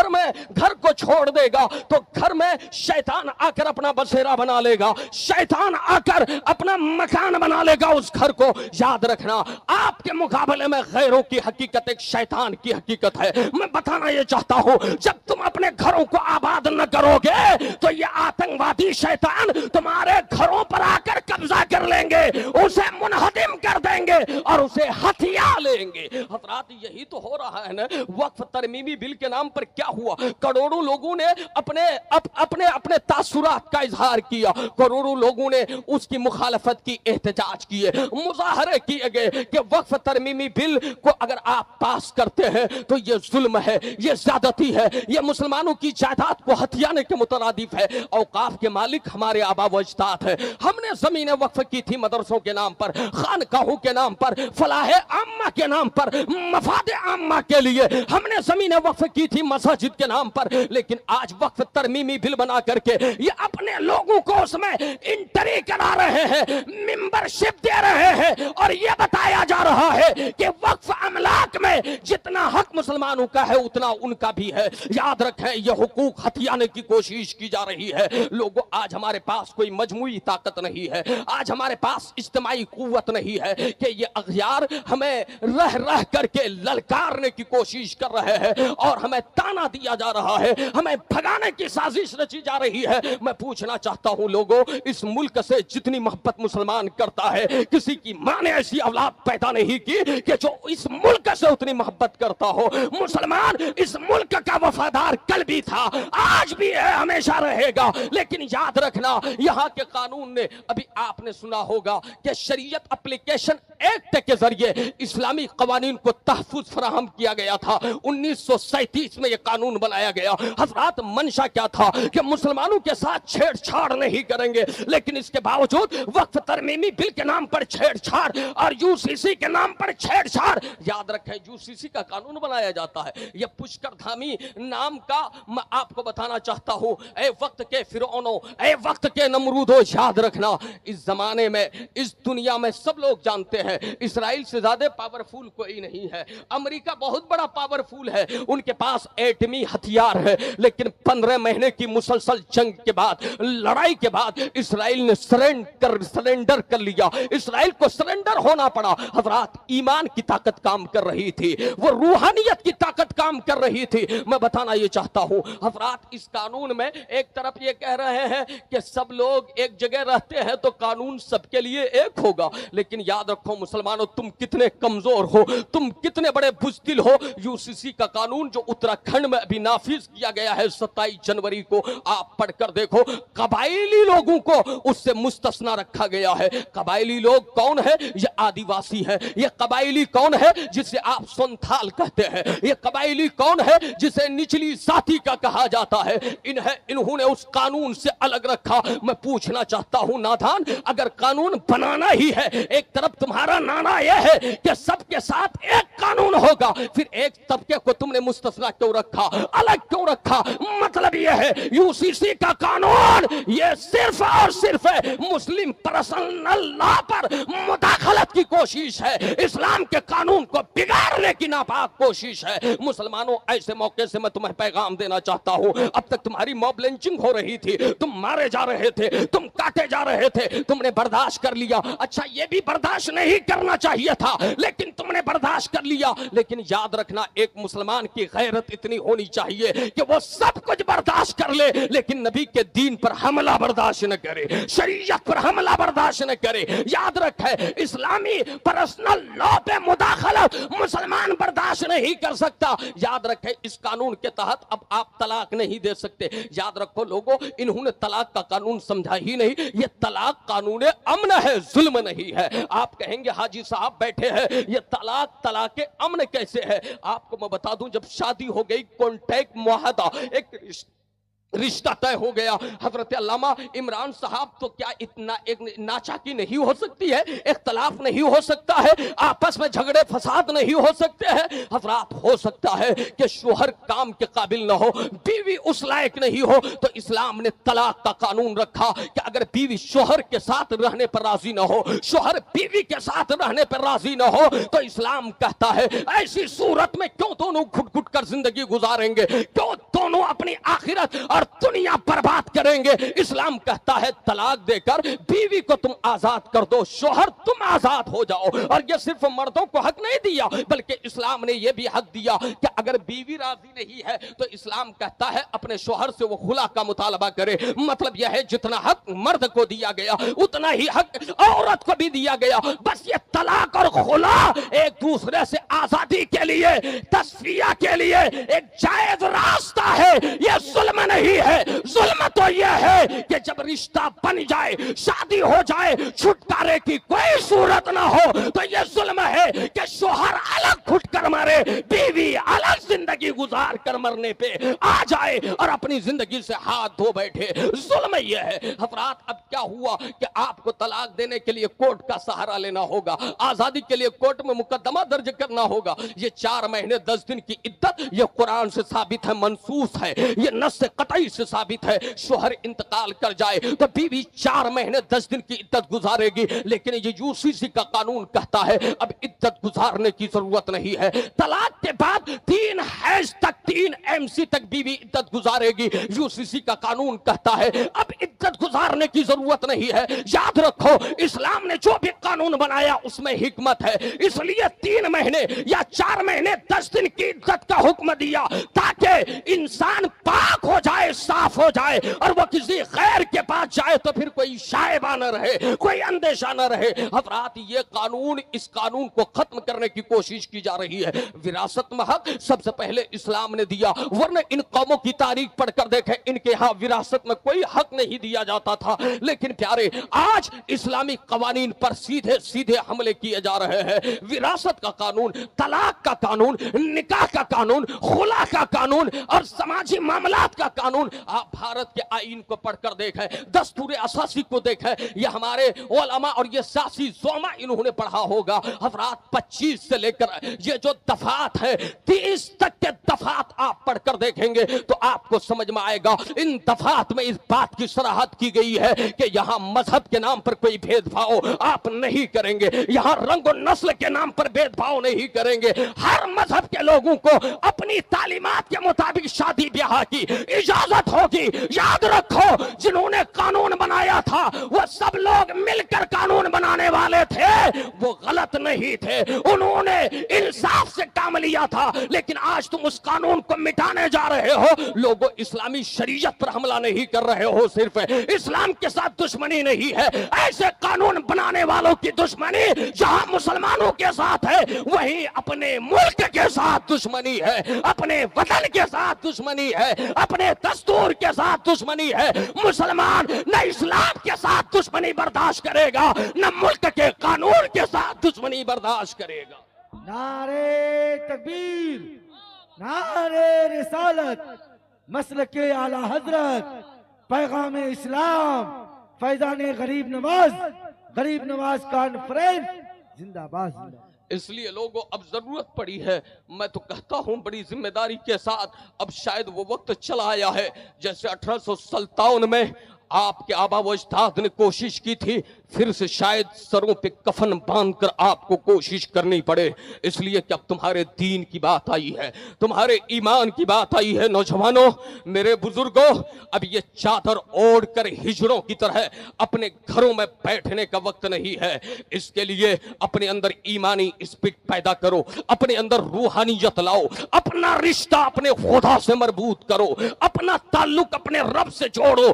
گھر کو چھوڑ دے گا، تو گھر میں شیطان آ کر اپنا بسیرا بنا لے گا، شیطان آ کر اپنا مکان بنا لے گا اس گھر کو۔ یاد رکھنا، آپ کے مقابلے میں غیروں کی حقیقت ایک شیطان کی حقیقت ہے۔ میں بتانا یہ چاہتا ہوں، جب تم اپنے گھروں کو آباد نہ کرو گے تو یہ آتنکوادی شیطان تمہارے گھروں پر آ کر قبضہ کر لیں گے، اسے منہدم کر دیں گے اور اسے ہتھیا لیں گے۔ حضرات، یہی تو ہو رہا ہے نا۔ وقف ترمیمی بل کے نام پر کیا ہوا؟ کروڑوں لوگوں نے اپنے تاثرات کا اظہار کیا، کروڑوں لوگوں نے اس کی مخالفت کی، احتجاج کیے، مظاہرے کیے گئے کہ وقف ترمیمی بل کو اگر آپ پاس کرتے ہیں تو یہ ظلم ہے، یہ زیادتی ہے، یہ مسلمانوں کی جائیداد کو ہتھیانے کے مترادف ہے۔ اوقاف کے مالک ہمارے آبا و اجداد ہیں۔ ہم نے زمینیں وقف کی تھی مدرسوں کے نام پر، خانقاہوں کے نام پر، فلاح عامہ کے نام پر، مفاد عامہ کے لیے ہم نے زمینیں وقف کی تھی مساجد کے نام پر، لیکن آج وقف ترمیمی بل بنا کر کے یہ اپنے لوگوں کو اس میں انٹری کرا رہے ہیں، ممبرشپ دے رہے ہیں، اور یہ بتایا جا رہا ہے کہ وقف املاک میں جتنا حق مسلمانوں کا ہے اتنا ان کا بھی ہے۔ یاد رکھیں، یہ حقوق ہتھیانے کی کوشش کی جا رہی ہے۔ لوگوں، آج ہمارے پاس کوئی مجموعی طاقت نہیں ہے، آج ہمارے پاس اجتماعی قوت نہیں ہے کہ یہ اغیار ہمیں رہ کر کے للکارنے کی کوشش کر رہے ہیں اور ہمیں تانا دیا جا رہا ہے، ہمیں بھگانے کی سازش رچی جا رہی ہے۔ میں پوچھنا چاہتا ہوں لوگوں، اس ملک سے جتنی محبت مسلمان کرتا ہے، کسی کی ماں نے ایسی اولاد پیدا نہیں کی کہ جو اس ملک سے اتنی محبت کرتا ہو۔ مسلمان اس ملک کا وفادار کل بھی تھا، آج بھی ہے، ہمیشہ رہے گا۔ لیکن یاد رکھنا، یہاں کے قانون نے ابھی आपने सुना होगा कि शरीयत एप्लीकेशन एक्ट के जरिए इस्लामी कवानीन को तहफुज फराहम किया गया था। 1937 में यह कानून बनाया गया। हजरात, मंशा क्या था कि मुसलमानों के साथ छेड़छाड़ नहीं करेंगे, लेकिन इसके बावजूद वक्फ तरमीमी बिल के नाम पर छेड़छाड़ और यूसीसी के नाम पर छेड़छाड़। याद रखें, यूसीसी का कानून बनाया जाता है। यह पुष्कर धामी नाम का मैं आपको बताना चाहता हूं। ए वक्त के फिरौनों, ए वक्त के नमरूदों, याद रखना, इस जमाने में, इस दुनिया में सब लोग जानते हैं इस्राइल से ज्यादा पावरफुल कोई नहीं है। अमेरिका बहुत बड़ा पावरफुल है, उनके पास एटमी हथियार है, लेकिन 15 महीने की मुसलसल जंग के बाद, लड़ाई के बाद इस्राइल ने सरेंडर कर लिया। इस्राइल को सरेंडर होना पड़ा। हजरात, ईमान की ताकत काम कर रही थी, वो रूहानियत की ताकत काम कर रही थी। मैं बताना ये चाहता हूं हजरात, इस कानून में एक तरफ ये कह रहे हैं कि सब लोग एक जगह रहते हैं तो कानून सबके लिए एक होगा, लेकिन याद रखो मुसलमानों, तुम कितने कमजोर हो, तुम कितने बड़े बुज़दिल हो। यूसीसी का कानून जो उत्तराखंड में अभी नाफिज किया गया है 27 जनवरी को, आप पढ़कर देखो, कबाइली लोगों को उससे मुस्तस्ना रखा गया है। कबाइली लोग कौन है? ये आदिवासी है। ये कबाइली कौन है? जिसे आप संथाल कहते हैं। ये कबाइली कौन है? जिसे निचली जाति का कहा जाता है। इन्होंने उस कानून से अलग रखा। मैं पूछना चाहता हूं नादान, अगर कानून बनाना ही है, एक तरफ तुम्हारा नाना यह है कि सबके साथ एक कानून होगा, फिर एक तबके को तुमने मुस्तस्ना क्यों रखा, अलग क्यों रखा? मतलब यह है यूसीसी का कानून यह सिर्फ और सिर्फ मुस्लिम पर्सनल लॉ पर मुदाखलत की कोशिश है, इस्लाम के कानून को बिगाड़ने की नापाक कोशिश है। मुसलमानों, ऐसे मौके से मैं तुम्हें पैगाम देना चाहता हूं, अब तक तुम्हारी मॉब लिंचिंग हो रही थी, तुम मारे जा रहे थे, तुम काटे जा रहे थे, तुमने बर्दाश्त कर लिया। अच्छा, ये भी बर्दाश्त नहीं करना चाहिए था, लेकिन तुमने बर्दाश्त कर लिया। लेकिन याद रखना, एक मुसलमान की गैरत इतनी होनी चाहिए कि वो सब कुछ बर्दाश्त कर ले, लेकिन नबी के दीन पर हमला बर्दाश्त न करे, शरीयत पर हमला बर्दाश्त न करे। याद रखे, इस्लामी पर्सनल लॉ पे मुदाखलत मुसलमान बर्दाश्त नहीं कर सकता। याद रखे, इस कानून के तहत अब आप तलाक नहीं दे सकते। याद रखो लोगों, इन्होंने तलाक का कानून समझा ही नहीं। ये तलाक कानून अमन है, जुल्म नहीं है। आप कहेंगे हाजी साहब बैठे हैं, ये तलाक के अमन कैसे है? आपको मैं बता दूं, जब शादी हो गई, कॉन्ट्रैक्ट मुआहदा, एक रिश्ता तय हो गया। हजरत अल्लामा इमरान साहब तो क्या इतना एक नाचाकी नहीं हो सकती है, इख्तलाफ नहीं हो सकता है, आपस में झगड़े फसाद नहीं हो सकते हैं? हजरात, हो सकता है कि शोहर काम के काबिल ना हो, बीवी उस लायक नहीं हो, तो इस्लाम ने तलाक का कानून रखा कि अगर बीवी शोहर के साथ रहने पर राजी ना हो, शोहर बीवी के साथ रहने पर राजी ना हो, तो इस्लाम कहता है ऐसी सूरत में क्यों दोनों घुट घुट कर जिंदगी गुजारेंगे, क्यों दोनों अपनी आखिरत और दुनिया बर्बाद करेंगे? इस्लाम कहता है तलाक देकर बीवी को तुम आजाद कर दो, शोहर तुम आजाद हो जाओ। और ये सिर्फ मर्दों को हक नहीं दिया, बल्कि इस्लाम ने यह भी हक दिया कि अगर बीवी राजी नहीं है तो इस्लाम कहता है अपने शोहर से वो खुला का मुतालबा करे। मतलब यह है जितना हक मर्द को दिया गया उतना ही हक औरत को भी दिया गया। बस ये तलाक और खुला एक दूसरे से आजादी के लिए, तस्फिया के लिए एक जायज रास्ता है, यह जुल्म नहीं है। जुल्म तो यह है कि जब रिश्ता बन जाए, शादी हो जाए, छुटकारे की कोई सूरत ना हो, तो यह जुल्म है कि शोहर अलग घुट कर मरे, बीवी अलग जिंदगी गुजार कर मरने पे आ जाए और अपनी जिंदगी से हाथ धो बैठे। जुल्म यह है। हजरात, अब क्या हुआ कि आपको तलाक देने के लिए कोर्ट का सहारा लेना होगा, आजादी के लिए कोर्ट में मुकदमा दर्ज करना होगा। ये 4 महीने 10 दिन की इद्दत ये कुरान से साबित है, मनसूस है, ये नस से कतई से साबित है। शोहर इंतकाल कर जाए तो बीवी 4 महीने 10 दिन की इद्दत गुजारेगी, लेकिन ये यूसीसी का कानून कहता है अब इद्दत गुजारने की जरूरत नहीं है। तलाक के बाद 3 हैज तक, 3 MC तक बीवी इद्दत गुजारेगी। यूसीसी का कानून कहता है अब इद्दत गुजारने की जरूरत नहीं है। याद रखो, इस्लाम ने जो भी कानून बनाया उसमें हिकमत है, इसलिए 3 महीने या 4 महीने 10 दिन की इद्दत का हुक्म दिया ताकि इंसान पाक हो जाए, साफ हो जाए, और वो किसी गैर के पास जाए तो फिर कोई शायबा न रहे, कोई अंदेशा न रहे। हज़रात ये कानून, इस कानून को खत्म करने की कोशिश की जा रही है। विरासत में हक सबसे पहले इस्लाम ने दिया, वरना इन कौमों की तारीख पढ़कर देखें, इनके यहाँ विरासत में कोई हक नहीं दिया जाता था। लेकिन प्यारे, आज इस्लामी कवानीन पर सीधे सीधे हमले किए जा रहे हैं। विरासत का कानून, तलाक का कानून, निकाह का कानून, खुला का कानून और समाजी मामलात का कानून। आप भारत के आईन को पढ़कर देखें, दस्तूर असासी को देखें, ये हमारे उलमा और ये सासी जोमा इन्होंने पढ़ा होगा। हज़रात 25 से लेकर ये जो दफात है 30 तक के दफात आप पढ़कर देखेंगे तो आपको समझ में आएगा। इन दफात में इस बात की सराहत की गई है कि यहाँ मजहब के नाम पर कोई भेदभाव आप नहीं करेंगे, यहाँ रंग और नस्ल के नाम पर भेदभाव नहीं करेंगे। हर मजहब के लोगों को अपनी तालीमात के मुताबिक शादी ब्याह की इजाजत होगी। याद रखो, जिन्होंने कानून बनाया था वो सब लोग मिलकर कानून बनाने वाले थे, वो गलत नहीं थे, उन्होंने इंसाफ से काम लिया था। लेकिन आज तुम उस कानून को मिटाने जा रहे हो। लोगों, इस्लामी शरीयत पर हमला नहीं कर रहे हो, सिर्फ इस्लाम के साथ दुश्मनी नहीं है, ऐसे कानून बनाने वालों की दुश्मनी जहां मुसलमानों के साथ है वहीं अपने मुल्क के साथ दुश्मनी है, अपने वतन के साथ दुश्मनी है, अपने दस्तूर के साथ दुश्मनी है। मुसलमान न इस्लाम के साथ दुश्मनी बर्दाश्त करेगा, न मुल्क के कानून के साथ दुश्मनी बर्दाश्त करेगा। नारे तकबीर, नारे रिसालत, मसलके आला हजरत, पैगाम इस्लाम, फैजान गरीब नवाज कॉन्फ्रेंस जिंदाबाद, जिंदाबाद। इसलिए लोगों, अब जरूरत पड़ी है, मैं तो कहता हूं बड़ी जिम्मेदारी के साथ, अब शायद वो वक्त चला आया है जैसे 1857 में आपके आबा व अजदाद ने कोशिश की थी, फिर से शायद सरों पे कफन बांधकर आपको कोशिश करनी पड़े। इसलिए कि अब तुम्हारे दीन की बात आई है, तुम्हारे ईमान की बात आई है। नौजवानों, मेरे बुजुर्गों, अब ये चादर ओढ़ कर हिजड़ों की तरह अपने घरों में बैठने का वक्त नहीं है। इसके लिए अपने अंदर ईमानी स्पिरिट पैदा करो, अपने अंदर रूहानियत लाओ, अपना रिश्ता अपने खुदा से मजबूत करो, अपना ताल्लुक अपने रब से जोड़ो।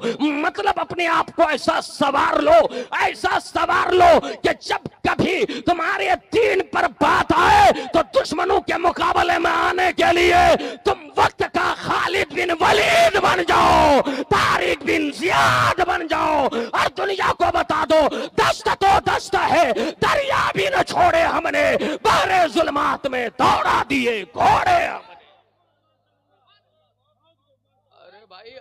मतलब अपने आप को ऐसा सवार लो, ऐसा सवार लो कि जब कभी तुम्हारे दीन पर बात आए तो दुश्मनों के मुकाबले में आने के लिए तुम वक्त का खालिद बिन वलीद बन जाओ, तारिक बिन जियाद बन जाओ, और दुनिया को बता दो दस्त तो दस्त है, दरिया भी न छोड़े हमने, बहरे जुल्मात में दौड़ा दिए घोड़े हमने। अरे भाई,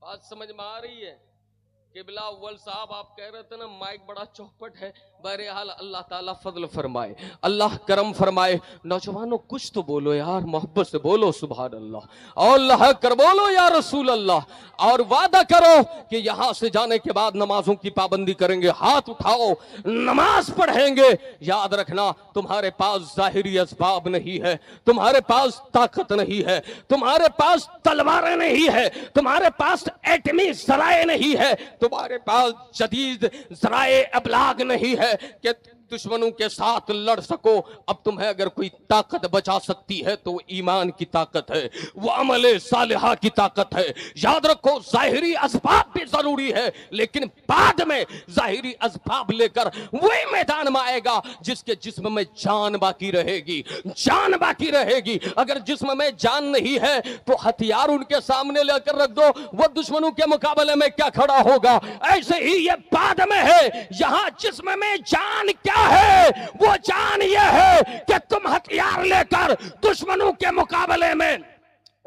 बात समझ में आ रही है? किबला अव्वल साहब, आप कह रहे थे ना माइक बड़ा चौपट है। बहरहाल अल्लाह ताला फजल फरमाए, अल्लाह करम फरमाए। नौजवानों, कुछ तो बोलो यार, मोहब्बत से बोलो सुभान अल्लाह, और अल्लाह कर बोलो या रसूल अल्लाह, और वादा करो कि यहां से जाने के बाद नमाजों की पाबंदी करेंगे। हाथ उठाओ, नमाज पढ़ेंगे। याद रखना, तुम्हारे पास जाहिरी असबाब नहीं है, तुम्हारे पास ताकत नहीं है, तुम्हारे पास तलवारें नहीं है, तुम्हारे पास एटमी जराए नहीं है, तुम्हारे पास जदीद जराए अबलाग नहीं है कि दुश्मनों के साथ लड़ सको। अब तुम्हें अगर कोई ताकत बचा सकती है तो ईमान की ताकत है, वो अमल सालिहा की ताकत है। याद रखो, जाहिरी असबाब भी जरूरी है, लेकिन बाद में जाहिरी असबाब लेकर वही मैदान में आएगा जिसके जिस्म में जान बाकी रहेगी, जान बाकी रहेगी। अगर जिस्म में जान नहीं है तो हथियार उनके सामने लेकर रख दो, वो दुश्मनों के मुकाबले में क्या खड़ा होगा। ऐसे ही ये बाद में है, यहां जिस्म में जान क्या है, वो जान ये है कि तुम हथियार लेकर दुश्मनों के मुकाबले में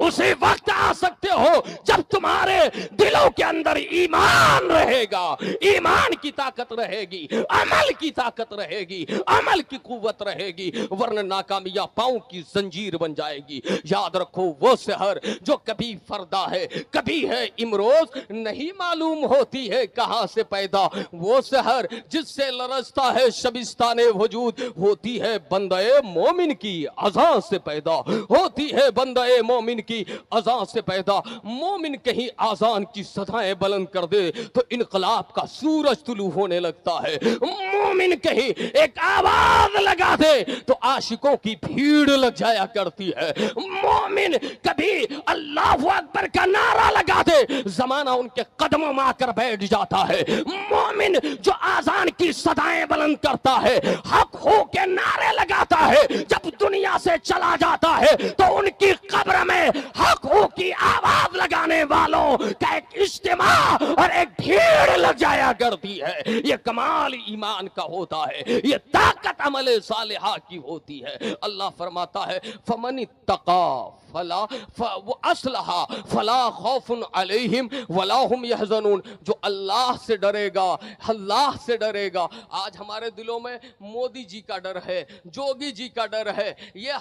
उसी वक्त आ सकते हो जब तुम्हारे दिलों के अंदर ईमान रहेगा, ईमान की ताकत रहेगी, अमल की ताकत रहेगी, अमल की कुव्वत रहेगी, वरना नाकामियां पांव की जंजीर बन जाएगी। याद रखो वो सहर जो कभी फरदा है कभी है इमरोज, नहीं मालूम होती है कहां से पैदा। वो सहर जिससे लरजता है शबिस्ताने वजूद, होती है बंदे मोमिन की अज़ां से पैदा, होती है बंदे मोमिन की अज़ां से पैदा। मोमिन कहीं आजान की सदाएं बुलंद कर दे तो इनकलाब का सूरज तुलू होने लगता है। मोमिन कहीं एक आवाज लगा दे तो आशिकों की भीड़ लग जाया करती है। मोमिन कभी अल्लाह अकबर का नारा लगा दे, जमाना उनके कदमों में आकर बैठ जाता है। मोमिन जो आजान की सदाएं बुलंद करता है, हक हो के नारे लगाता है, जब दुनिया से चला जाता है तो उनकी कब्र में हक हो की आवाज लगाने वालों का एक इज्तिमा और एक भीड़ लग जाया करती है। ये कमाल ईमान का होता है, ये ताकत अमल सालिहा की होती है। अल्लाह फरमाता है फमन इत्तका फला वो असलहा फला खौफुन अलैहिम वला हुम यहज़नून। जो अल्लाह से डरेगा, अल्लाह से डरेगा। आज हमारे दिलों में मोदी जी का डर है, जोगी जी का डर है, ये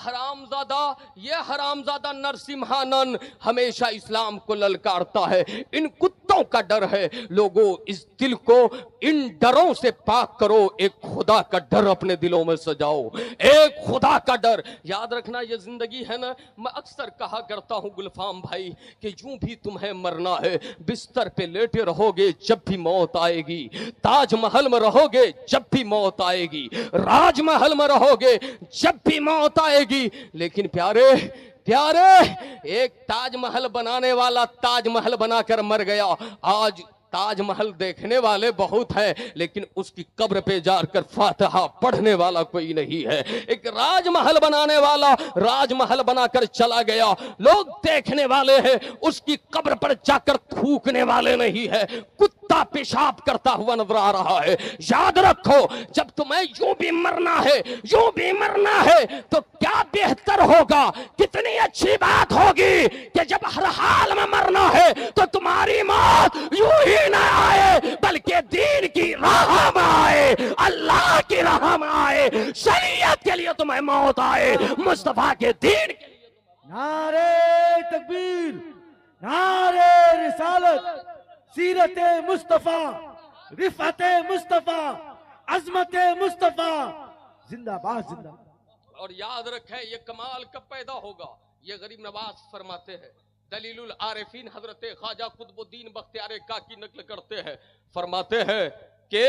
हरामजादा नरसिम्हानन हमेशा इस्लाम को ललकारता है, इन कुत्तों का डर है। लोगों इस दिल को इन डरों से पाक करो, एक खुदा का डर अपने दिलों में सजाओ, एक खुदा का डर। याद रखना ये जिंदगी है ना, मैं अक्सर कहा करता हूं गुलफाम भाई कि यूं भी तुम्हें मरना है, बिस्तर पे लेटे रहोगे जब भी मौत आएगी, ताजमहल में रहोगे जब भी मौत आएगी, राजमहल में रहोगे जब भी मौत आएगी। लेकिन प्यारे एक ताजमहल बनाने वाला ताजमहल बनाकर मर गया। आज ताजमहल देखने वाले बहुत हैं, लेकिन उसकी कब्र पे जाकर फातिहा पढ़ने वाला कोई नहीं है। एक राजमहल बनाने वाला राजमहल बनाकर चला गया, लोग देखने वाले हैं, उसकी कब्र पर जाकर थूकने वाले नहीं है। कुत्ता पेशाब करता हुआ नजर आ रहा है। याद रखो जब तुम्हें यूं भी मरना है तो क्या बेहतर होगा, कितनी अच्छी बात होगी कि जब हर हाल में मरना है तो तुम्हारी मौत यूं ही ना आए, बल्कि दीन की राह में आए, अल्लाह की राह में आए, शरीयत के लिए तुम्हें मौत आए, मुस्तफा के दीन के लिए। नारे तकबीर, नारे रिसालत, सीरते मुस्तफा, रिफते मुस्तफा, अजमते मुस्तफा, जिंदाबाद जिंदाबाद। और याद रखें ये कमाल कब पैदा होगा, ये गरीब नवाज फरमाते हैं, दलीलुल आरिफीन हजरत ख्वाजा कुतुबुद्दीन बख्तियार काकी नकल करते हैं, फरमाते हैं कि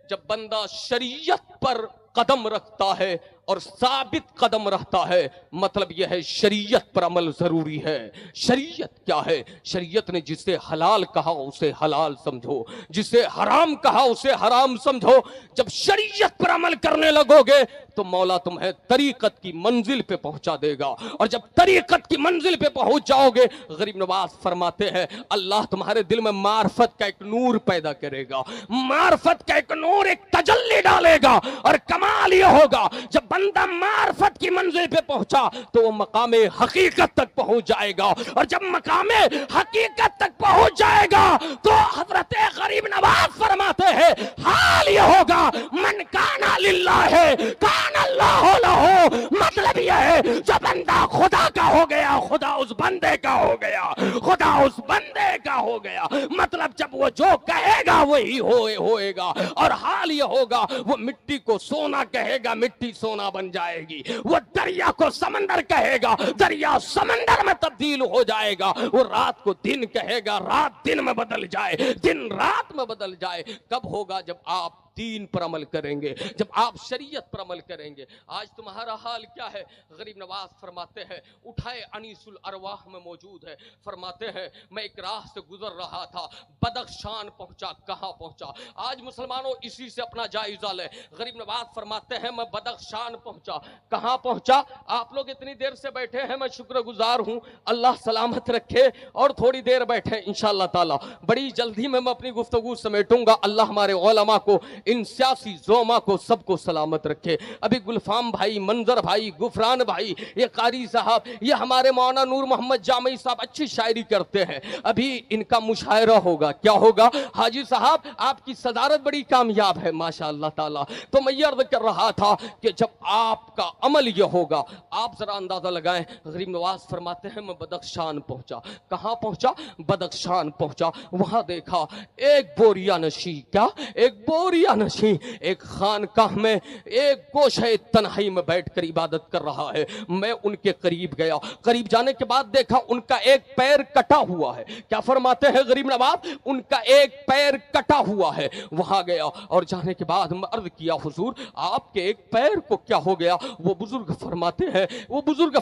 जब बंदा शरीयत पर कदम रखता है और साबित कदम रहता है, मतलब यह है शरीयत पर अमल जरूरी है। शरीयत क्या है? शरीयत ने जिसे हलाल कहा उसे हलाल समझो, जिसे हराम कहा उसे हराम समझो। जब शरीयत पर अमल करने लगोगे तो मौला तुम्हें तरीकत की मंजिल पे पहुंचा देगा, और जब तरीकत की मंजिल पे पहुंच जाओगे, गरीब नवाज फरमाते हैं अल्लाह तुम्हारे दिल में मार्फत का एक नूर पैदा करेगा, मार्फत का एक नूर, एक तजल्ली डालेगा। और कमाल ये होगा जब बंदा मार्फत की मंजिल पे पहुंचा तो वो मकामे हकीकत तक पहुंच जाएगा, और जब मकामे हकीकत तक पहुंच जाएगा तो हजरत गरीब नवाज फरमाते हैं हाल ये होगा मन काना लिल्लाह है काना अल्लाह लहू। मतलब यह है जो बंदा खुदा का हो गया, खुदा उस बंदे का हो गया, खुदा उस बंदे का हो गया। मतलब जब वो जो कहेगा वही होएगा। और हाल ये होगा वो मिट्टी को सोना कहेगा, मिट्टी सोना बन जाएगी। वो दरिया को समंदर कहेगा, दरिया समंदर में तब्दील हो जाएगा। वो रात को दिन कहेगा, रात दिन में बदल जाए, दिन रात में बदल जाए। कब होगा? जब आप दीन पर अमल करेंगे, जब आप शरीयत पर अमल करेंगे। आज तुम्हारा हाल क्या है? गरीब नवाज फरमाते हैं उठाए अनीसुल अरवाह में मौजूद है, फरमाते हैं मैं एक राह से गुजर रहा था, बदख्शान पहुंचा। कहां पहुंचा? आज मुसलमानों इसी से अपना जायजा ले। गरीब नवाज फरमाते हैं मैं बदख्शान पहुंचा। कहां पहुंचा? आप लोग इतनी देर से बैठे हैं, मैं शुक्रगुजार हूं, अल्लाह सलामत रखे। और थोड़ी देर बैठे इंशाअल्लाह ताला, बड़ी जल्दी में मैं अपनी गुफ्तगू समेटूंगा। अल्लाह हमारे उलमा को ان سیاسی زوما کو سب کو سلامت رکھے. ابھی گلفام بھائی, منظر بھائی, غفران بھائی, یہ قاری صاحب, یہ ہمارے مولانا نور محمد جامعی صاحب اچھی شاعری کرتے ہیں. ابھی ان کا مشاعرہ ہوگا. کیا ہوگا حاجی صاحب؟ آپ کی صدارت بڑی کامیاب ہے ماشاء اللہ تعالیٰ. تو میں یہ عرض کر رہا تھا کہ جب آپ کا عمل یہ ہوگا, آپ ذرا اندازہ لگائیں. غریب نواز فرماتے ہیں میں بدخشان پہنچا. کہاں پہنچا؟ بدخشان پہنچا. وہاں دیکھا ایک بوریا نشی, کیا ایک بوریا نشی ایک خانقاہ میں ایک گوشہ تنہائی میں بیٹھ کر عبادت کر رہا ہے. میں ان کے قریب گیا. قریب جانے کے بعد دیکھا ان کا ایک پیر کٹا ہوا ہے. کیا فرماتے ہیں غریب نواز؟ ان کا ایک پیر کٹا ہوا ہے. وہاں گیا اور جانے کے بعد میں عرض کیا حضور آپ کے ایک پیر کو کیا ہو گیا؟ وہ بزرگ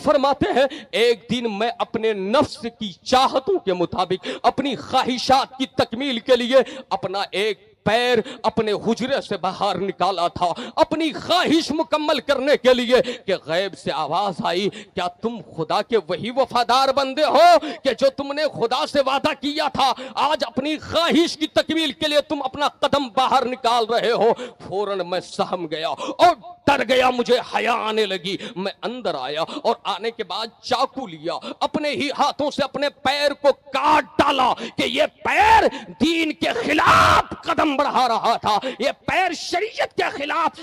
فرماتے ہیں ایک دن میں اپنے نفس کی چاہتوں کے مطابق اپنی خواہشات کی تکمیل کے لیے اپنا ایک پیر اپنے حجرے سے باہر نکالا تھا اپنی خواہش مکمل کرنے کے لیے کہ غیب سے آواز آئی, کیا تم خدا کے وہی وفادار بندے ہو کہ جو تم نے خدا سے وعدہ کیا تھا آج اپنی خواہش کی تکمیل کے لیے تم اپنا قدم باہر نکال رہے ہو؟ فوراً میں سہم گیا اور ڈر گیا, مجھے حیا آنے لگی. میں اندر آیا اور آنے کے بعد چاقو لیا, اپنے ہی ہاتھوں سے اپنے پیر کو کاٹ ڈالا کہ یہ پیر دین کے خلاف قدم بڑھا رہا تھا, یہ پیر شریعت کے خلاف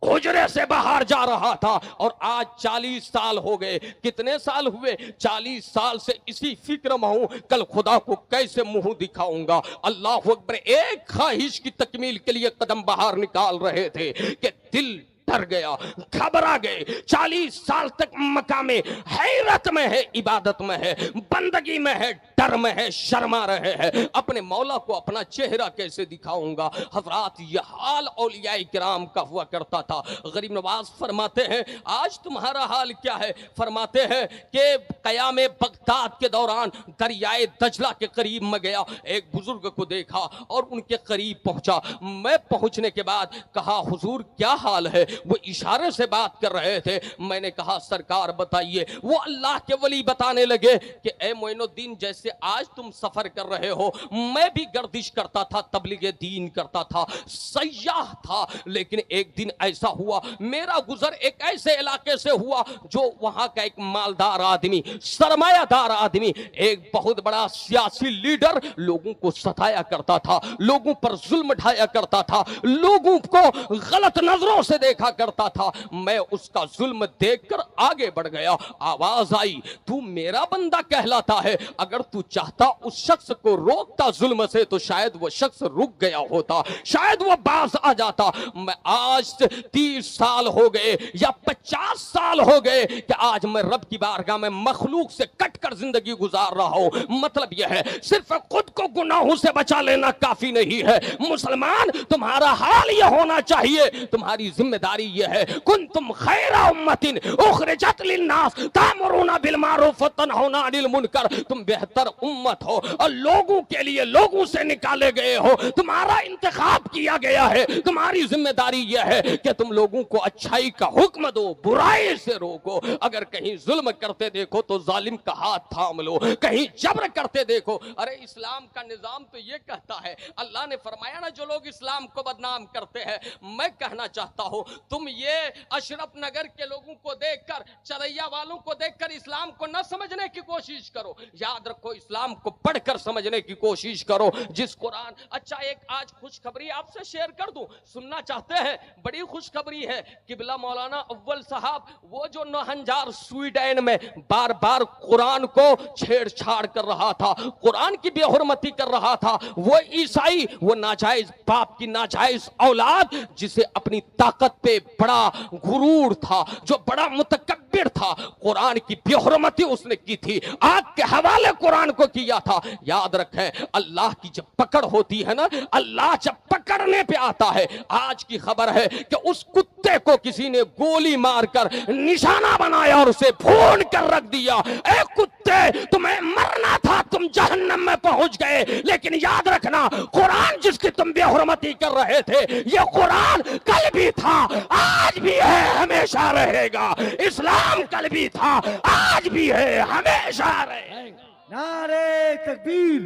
حجرے سے باہر جا رہا تھا. اور آج 40 سال ہو گئے. کتنے سال ہوئے؟ 40 سال سے اسی فکر میں ہوں کل خدا کو کیسے منہ دکھاؤں گا. اللہ اکبر. ایک خواہش کی تکمیل کے لیے قدم باہر نکال رہے تھے کہ دل ڈر گیا, گھبرا گئے. 40 سال تک مقام حیرت میں ہے, عبادت میں ہے, بندگی میں ہے, ڈر میں ہے, شرما رہے ہیں. اپنے مولا کو اپنا چہرہ کیسے دکھاؤں گا؟ حضرات یہ حال اولیاء کرام کا ہوا کرتا تھا. غریب نواز فرماتے ہیں آج تمہارا حال کیا ہے؟ فرماتے ہیں کہ قیام بغداد کے دوران دریائے دجلہ کے قریب میں گیا, ایک بزرگ کو دیکھا اور ان کے قریب پہنچا. میں پہنچنے کے بعد کہا حضور کیا حال ہے؟ وہ اشارے سے بات کر رہے تھے. میں نے کہا سرکار بتائیے. وہ اللہ کے ولی بتانے لگے کہ اے معین الدین جیسے آج تم سفر کر رہے ہو میں بھی گردش کرتا تھا, تبلیغ دین کرتا تھا, سیاح تھا, لیکن ایک دن ایسا ہوا میرا گزر ایک ایسے علاقے سے ہوا جو وہاں کا ایک مالدار آدمی, سرمایہ دار آدمی, ایک بہت بڑا سیاسی لیڈر لوگوں کو ستایا کرتا تھا, لوگوں پر ظلم ڈھایا کرتا تھا, لوگوں کو غلط نظروں سے دیکھا کرتا تھا. میں اس کا ظلم دیکھ کر آگے بڑھ گیا. آواز آئی تو میرا بندہ کہلاتا ہے, اگر تو چاہتا اس شخص کو روکتا ظلم سے تو شاید وہ شخص رک گیا ہوتا, شاید وہ باز آ جاتا. میں آج 30 سال ہو گئے یا 50 سال ہو گئے کہ آج میں رب کی بارگاہ میں مخلوق سے کٹ کر زندگی گزار رہا ہوں. مطلب یہ ہے صرف خود کو گناہوں سے بچا لینا کافی نہیں ہے. مسلمان تمہارا حال یہ ہونا چاہیے, تمہاری ذمہ داری یہ ہے کنتم خیر امت اخرجت للناس تامرون بالمعروف وتنہون عن المنکر. تم بہتر امت ہو اور لوگوں کے لیے لوگوں سے نکالے گئے ہو, تمہارا انتخاب کیا گیا ہے. تمہاری ذمہ داری یہ ہے کہ تم لوگوں کو اچھائی کا حکم دو, برائی سے روکو. اگر کہیں ظلم کرتے دیکھو تو ظالم کا ہاتھ تھام لو, کہیں جبر کرتے دیکھو. ارے اسلام کا نظام تو یہ کہتا ہے, اللہ نے فرمایا نا جو لوگ اسلام کو بدنام کرتے ہیں. میں کہنا چاہتا ہوں تم یہ اشرف نگر کے لوگوں کو دیکھ کر, چریا والوں کو دیکھ کر اسلام کو نہ سمجھنے کی کوشش کرو. یاد رکھو اسلام کو پڑھ کر سمجھنے کی کوشش کرو. جس قرآن اچھا ایک آج خوشخبری آپ سے شیئر کر دوں, سننا چاہتے ہیں؟ بڑی خوشخبری ہے. قبلہ مولانا اول صاحب وہ جو نوہنجار سویڈن میں بار بار قرآن کو چھیڑ چھاڑ کر رہا تھا, قرآن کی بے حرمتی کر رہا تھا, وہ عیسائی, وہ ناجائز باپ کی ناجائز اولاد جسے اپنی طاقت پہ بڑا غرور تھا, جو بڑا متکبر تھا, قرآن کی بے حرمتی اس نے کی تھی, آگ کے حوالے قرآن کو کیا تھا. یاد رکھیں اللہ کی جب پکڑ ہوتی ہے نا, اللہ جب پکڑنے پہ آتا ہے. آج کی خبر ہے کہ اس کتے کو کسی نے گولی مار کر نشانہ بنایا اور اسے بھون کر رکھ دیا. اے کتے تمہیں مرنا تھا, تم جہنم میں پہنچ گئے. لیکن یاد رکھنا قرآن جس کی تم بے حرمتی کر رہے تھے, یہ قرآن کل بھی تھا, آج بھی ہے, ہمیشہ رہے گا. اسلام کل بھی تھا, آج بھی ہے, ہمیشہ رہے گا. نعرے تکبیر,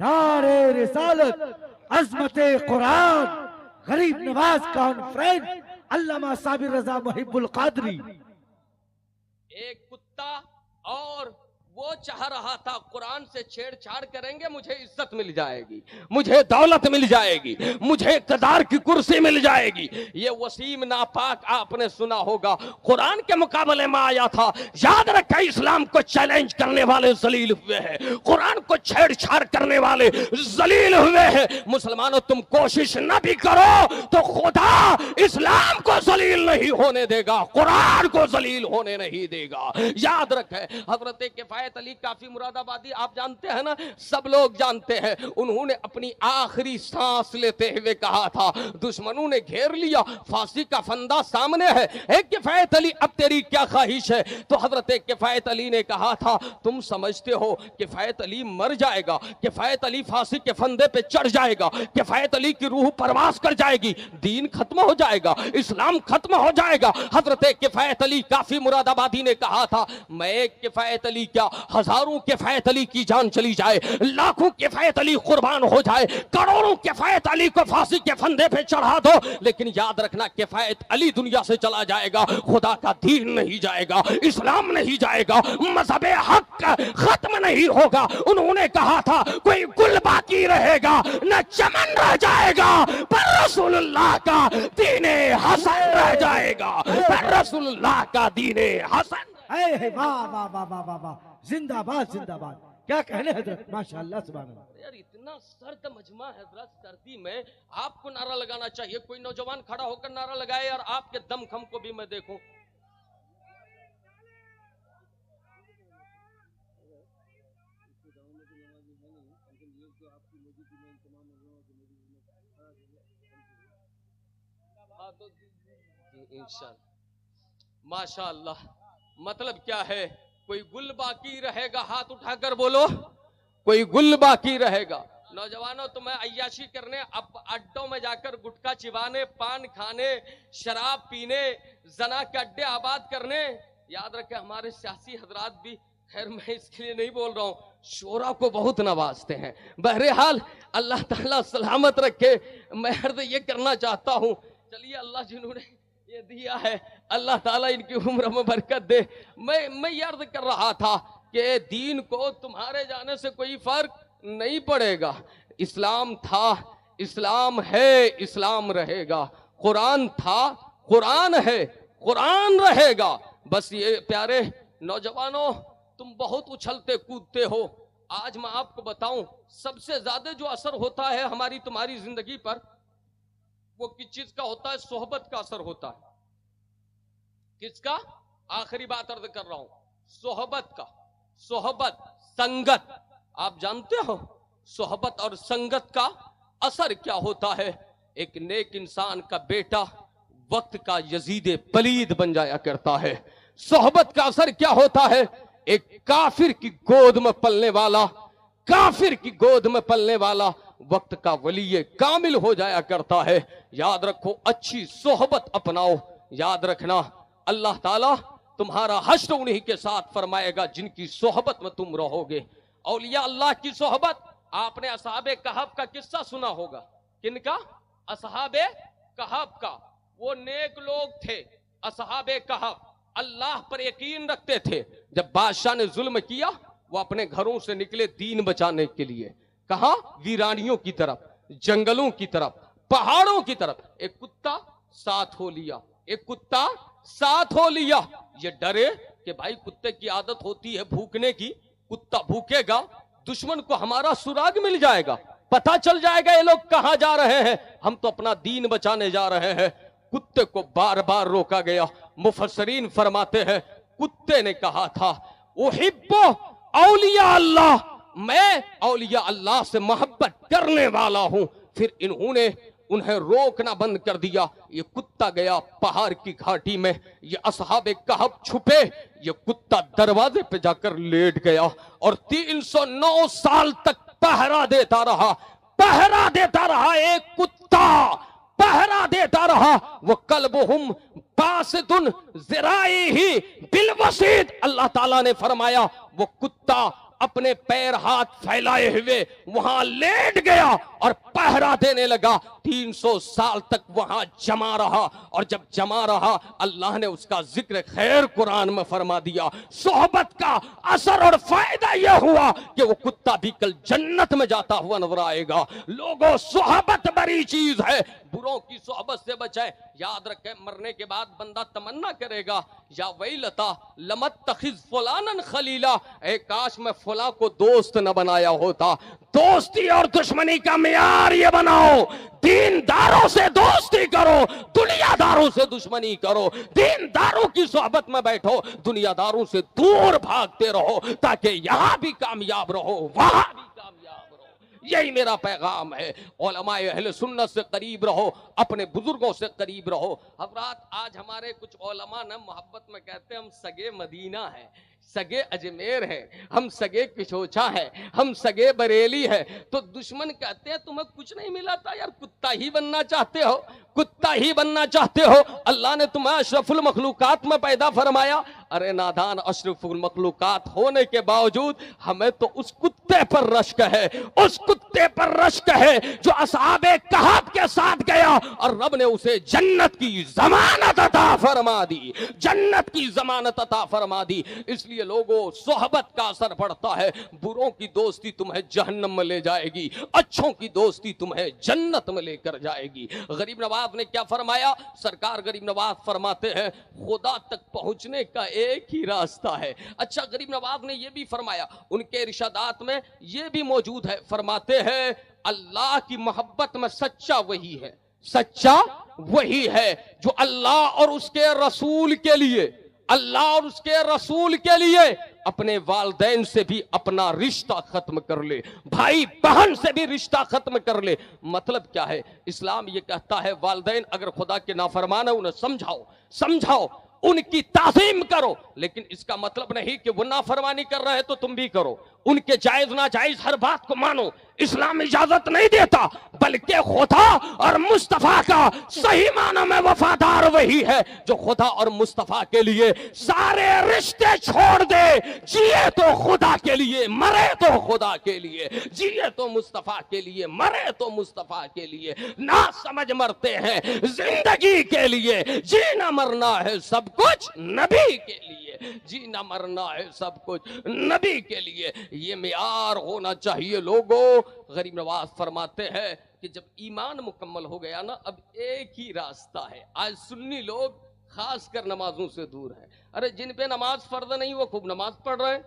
نعرے رسالت, عظمت قرآن, غریب نواز کانفرنس علامہ صابر رضا محب القادری. ایک کتا اور وہ چاہ رہا تھا قرآن سے چھیڑ چھاڑ کریں گے مجھے عزت مل جائے گی, مجھے دولت مل جائے گی, مجھے اقتدار کی کرسی مل جائے گی. یہ وسیم ناپاک آپ نے سنا ہوگا قرآن کے مقابلے میں آیا تھا. یاد رکھیں اسلام کو چیلنج کرنے والے ذلیل ہوئے ہیں, قرآن کو چھیڑ چھاڑ کرنے والے ذلیل ہوئے ہیں. مسلمانوں تم کوشش نہ بھی کرو تو خدا اسلام کو ذلیل نہیں ہونے دے گا, قرآن کو ذلیل ہونے نہیں دے گا. یاد رکھیں حضرت کفایت علی کافی مراد آبادی آپ جانتے ہیں نا, سب لوگ جانتے ہیں. انہوں نے اپنی آخری سانس لیتے ہوئے کہا تھا دشمنوں نے گھیر لیا, پھانسی کا فندہ سامنے ہے, اے کفایت علی اب تیری کیا خواہش ہے؟ تو حضرت کفایت علی نے کہا تھا تم سمجھتے ہو کفایت علی مر جائے گا, کفایت علی پھانسی کے فندے پہ چڑھ جائے گا, کفایت علی کی روح پرواز کر جائے گی, دین ختم ہو جائے گا, اسلام ختم ہو جائے گا. حضرت کفایت علی کافی مراد آبادی نے کہا تھا میں ایک کفایت علی کیا ہزاروں کفایت علی کی جان چلی جائے, لاکھوں کفایت علی قربان ہو جائے, کروڑوں کفایت علی کو پھانسی کے فندے پہ چڑھا دو, لیکن یاد رکھنا کفایت علی دنیا سے چلا جائے گا, خدا کا دین نہیں جائے گا, اسلام نہیں جائے گا, مذہب حق ختم نہیں ہوگا. انہوں نے کہا تھا کوئی گل باقی رہے گا نہ چمن رہ جائے گا, پر رسول اللہ کا دین حسن رہ جائے گا, پر رسول اللہ کا دین حسن. اے واہ واہ واہ واہ واہ واہ, زندہ باد زندہ باد. کیا کہنے حضرت, ماشاءاللہ سبحان اللہ. یار اتنا سرد مجمع حضرت, سردی میں آپ کو نعرہ لگانا چاہیے. کوئی نوجوان کھڑا ہو کر نعرہ لگائے اور آپ کے دم خم کو بھی میں دیکھوں. ماشاءاللہ. مطلب کیا ہے؟ کوئی گل باقی رہے گا, ہاتھ اٹھا کر بولو کوئی گل باقی رہے گا. نوجوانوں تو میں عیاشی کرنے, اب اڈوں میں جا کر گٹکا چبانے, پان کھانے, شراب پینے, زنا کے اڈے آباد کرنے. یاد رکھیں ہمارے سیاسی حضرات بھی, خیر میں اس کے لیے نہیں بول رہا ہوں, شورا کو بہت نوازتے ہیں. بہرحال اللہ تعالیٰ سلامت رکھے. میں عرض یہ کرنا چاہتا ہوں, چلیے اللہ جنہوں نے یہ دیا ہے اللہ تعالیٰ ان کی عمر میں برکت دے. میں یہ عرض کر رہا تھا کہ دین کو تمہارے جانے سے کوئی فرق نہیں پڑے گا. اسلام تھا, اسلام ہے, اسلام رہے گا. قرآن تھا, قرآن ہے, قرآن رہے گا. بس یہ پیارے نوجوانوں تم بہت اچھلتے کودتے ہو. آج میں آپ کو بتاؤں سب سے زیادہ جو اثر ہوتا ہے ہماری تمہاری زندگی پر, وہ کس چیز کا ہوتا ہے؟ صحبت کا اثر ہوتا ہے. کس کا؟ آخری بات عرض کر رہا ہوں, صحبت کا. صحبت, سنگت. آپ جانتے ہو صحبت اور سنگت کا اثر کیا ہوتا ہے. ایک نیک انسان کا بیٹا وقت کا یزید پلید بن جایا کرتا ہے. صحبت کا اثر کیا ہوتا ہے؟ ایک کافر کی گود میں پلنے والا, کافر کی گود میں پلنے والا وقت کا ولی کامل ہو جایا کرتا ہے. یاد رکھو اچھی صحبت اپناؤ. یاد رکھنا اللہ تعالیٰ تمہارا حشر انہی کے ساتھ فرمائے گا جن کی صحبت میں تم رہو گے. اولیاء اللہ کی صحبت. آپ نے اصحاب کہف کا قصہ سنا ہوگا. کن کا؟ اصحاب کہف کا. وہ نیک لوگ تھے اصحاب کہف, اللہ پر یقین رکھتے تھے. جب بادشاہ نے ظلم کیا وہ اپنے گھروں سے نکلے دین بچانے کے لیے. کہاں؟ ویرانیوں کی طرف, جنگلوں کی طرف, پہاڑوں کی طرف. ایک کتا ساتھ ہو لیا, ایک کتا ساتھ ہو لیا. یہ ڈرے کہ بھائی کتے کی عادت ہوتی ہے بھوکنے کی, کتا بھوکے گا دشمن کو ہمارا سراغ مل جائے گا, پتہ چل جائے گا یہ لوگ کہاں جا رہے ہیں, ہم تو اپنا دین بچانے جا رہے ہیں. کتے کو بار بار روکا گیا. مفسرین فرماتے ہیں کتے نے کہا تھا احب اولیاء اللہ, میں اولیاء اللہ سے محبت کرنے والا ہوں. پھر انہیں روکنا بند کر دیا. یہ کتا گیا پہاڑ کی گھاٹی میں, یہ اصحاب کہف چھپے, یہ کتا دروازے پہ جا کر لیٹ گیا اور 309 سال تک پہرا دیتا رہا. پہرا دیتا رہا ایک کتا, پہرا دیتا رہا. وہ قلبہم باسط ذرائعہ بالوسیط, اللہ تعالیٰ نے فرمایا وہ کتا اپنے پیر ہاتھ پھیلائے ہوئے وہاں لیٹ گیا اور پہرا دینے لگا. 300 سال تک وہاں جمع رہا, اور جب جمع رہا اللہ نے اس کا ذکر خیر قرآن میں فرما دیا. صحبت کا اثر اور فائدہ یہ ہوا کہ وہ کتا بھی کل جنت میں جاتا ہوا نظر آئے گا. لوگوں صحبت بڑی چیز ہے, بروں کی صحبت سے بچائیں. یاد رکھیں مرنے کے بعد بندہ تمنا کرے گا یا ویلتا لمتخذ فلانا خلیلا, اے کاش میں فلاں کو دوست نہ بنایا ہوتا. دوستی اور دشمنی کا معیار یہ بناؤ, دینداروں سے دوستی کرو, دنیا داروں سے دشمنی کرو. دینداروں کی صحبت میں بیٹھو, دنیا داروں سے دور بھاگتے رہو, تاکہ یہاں بھی کامیاب رہو وہاں بھی کامیاب رہو. یہی میرا پیغام ہے. علماء اہل سنت سے قریب رہو, اپنے بزرگوں سے قریب رہو. حضرات آج ہمارے کچھ علماء نا محبت میں کہتے ہیں ہم سگے مدینہ ہیں, سگے اجمیر ہیں, ہم سگے کشوچا ہیں, ہم سگے بریلی ہیں. تو دشمن کہتے ہیں تمہیں کچھ نہیں ملا تھا یار, کتا ہی بننا چاہتے ہو, کتا ہی بننا چاہتے ہو. اللہ نے تمہیں اشرف المخلوقات میں پیدا فرمایا. ارے نادان, اشرف المخلوقات ہونے کے باوجود ہمیں تو اس کتے پر رشک ہے, اس کتے پر رشک ہے جو اصحاب کہف کے ساتھ گیا اور رب نے اسے جنت کی ضمانت عطا فرما دی, جنت کی ضمانت عطا فرما دی. اس لیے لوگوں صحبت کا اثر پڑتا ہے. بروں کی دوستی تمہیں جہنم میں لے جائے گی, اچھوں کی دوستی تمہیں جنت میں لے کر جائے گی. غریب نواز نے کیا فرمایا؟ سرکار غریب نواز فرماتے ہیں خدا تک پہنچنے کا ایک ہی راستہ ہے. اچھا, غریب نواز نے یہ بھی فرمایا, ان کے ارشادات میں یہ بھی موجود ہے, فرماتے ہیں اللہ کی محبت میں سچا وہی ہے, سچا وہی ہے جو اللہ اور اس کے رسول کے لیے, اللہ اور اس کے رسول کے لیے اپنے والدین سے بھی اپنا رشتہ ختم کر لے, بھائی بہن سے بھی رشتہ ختم کر لے. مطلب کیا ہے؟ اسلام یہ کہتا ہے والدین اگر خدا کے نافرمان ہیں انہیں سمجھاؤ, ان کی تعظیم کرو, لیکن اس کا مطلب نہیں کہ وہ نافرمانی کر رہے ہیں تو تم بھی کرو. ان کے جائز ناجائز ہر بات کو مانو, اسلام اجازت نہیں دیتا, بلکہ خدا اور مصطفیٰ کا صحیح معنی میں وفادار وہی ہے جو خدا اور مصطفیٰ کے لیے سارے رشتے چھوڑ دے. جیے تو خدا کے لیے, مرے تو خدا کے لیے, جیے تو مصطفیٰ کے لیے, مرے تو مصطفیٰ کے لیے. نہ سمجھ مرتے ہیں زندگی کے لیے, جینا مرنا ہے سب کچھ نبی کے لیے, جینا مرنا ہے سب کچھ نبی کے لیے. یہ معیار ہونا چاہیے لوگوں. غریب نواز فرماتے ہیں کہ جب ایمان مکمل ہو گیا نا, اب ایک ہی راستہ ہے. آج سنی لوگ خاص کر نمازوں سے دور ہیں. ارے جن پہ نماز فرض نہیں وہ خوب نماز پڑھ رہے ہیں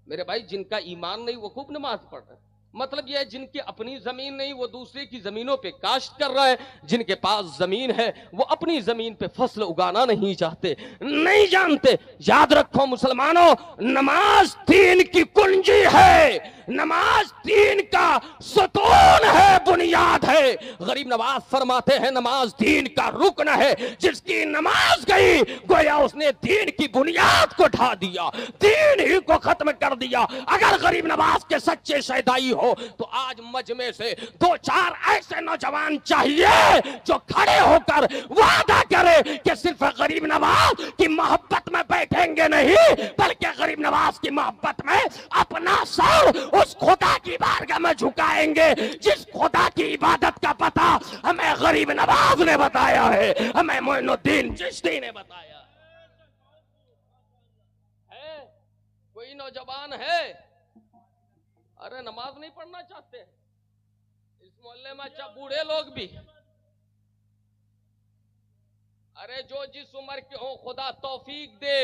میرے بھائی, جن کا ایمان نہیں وہ خوب نماز پڑھ رہے ہیں. مطلب یہ ہے جن کی اپنی زمین نہیں وہ دوسرے کی زمینوں پہ کاشت کر رہے ہیں, جن کے پاس زمین ہے وہ اپنی زمین پہ فصل اگانا نہیں چاہتے, نہیں جانتے. یاد رکھو مسلمانوں, نماز دین کی کنجی ہے, نماز دین کا ستون ہے, بنیاد ہے. غریب نواز فرماتے ہیں نماز دین کا رکن ہے, جس کی نماز گئی گویا اس نے دین کی بنیاد کو ڈھا دیا, دین ہی کو ختم کر دیا. اگر غریب نواز کے سچے شیدائی ہو تو آج مجمع سے 2-4 ایسے نوجوان چاہیے جو کھڑے ہو کر وعدہ کرے کہ صرف غریب نواز کی محبت میں بیٹھیں گے نہیں, بلکہ غریب نواز کی محبت میں اپنا سر اس خدا کی بارگاہ میں جھکائیں گے جس خدا کی عبادت کا پتہ ہمیں غریب نواز نے بتایا ہے, ہمیں معین الدین چشتی نے بتایا ہے. کوئی نوجوان ہے ارے نماز نہیں پڑھنا چاہتے اس محلے میں, اچھا بوڑھے لوگ بھی, ارے جو جس عمر کے ہوں خدا توفیق دے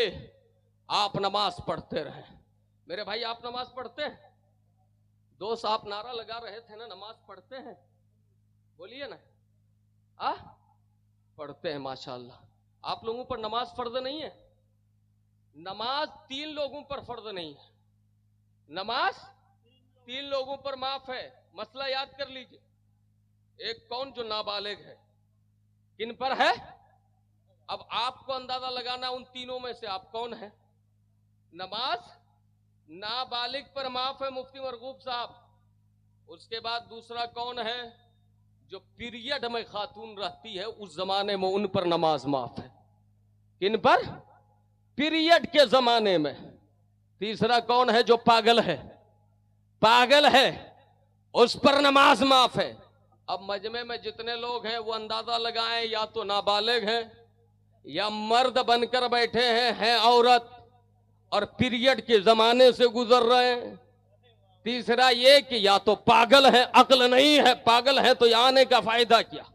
آپ نماز پڑھتے رہیں. میرے بھائی آپ نماز پڑھتے ہیں؟ دوست آپ نعرہ لگا رہے تھے نا نماز پڑھتے ہیں, بولیے نا. پڑھتے ہیں ماشاءاللہ. آپ لوگوں پر نماز فرض نہیں ہے, نماز 3 لوگوں پر فرض نہیں ہے, نماز 3 لوگوں پر معاف ہے. مسئلہ یاد کر لیجئے, ایک کون جو نابالغ ہے, کن پر ہے؟ اب آپ کو اندازہ لگانا ان تینوں میں سے آپ کون ہیں. نماز نابالغ پر معاف ہے مفتی مرغوب صاحب. اس کے بعد دوسرا کون ہے؟ جو پیریڈ میں خاتون رہتی ہے اس زمانے میں ان پر نماز معاف ہے. کن پر؟ پیریڈ کے زمانے میں. تیسرا کون ہے؟ جو پاگل ہے. पागल है, उस पर नमाज माफ है। अब मजमे में जितने लोग हैं वो अंदाजा लगाएं, या तो नाबालिग हैं या मर्द बनकर बैठे हैं औरत, और पीरियड के जमाने से गुजर रहे हैं। तीसरा ये कि या तो पागल है, अक्ल नहीं है। पागल है तो यहाँ आने का फायदा क्या?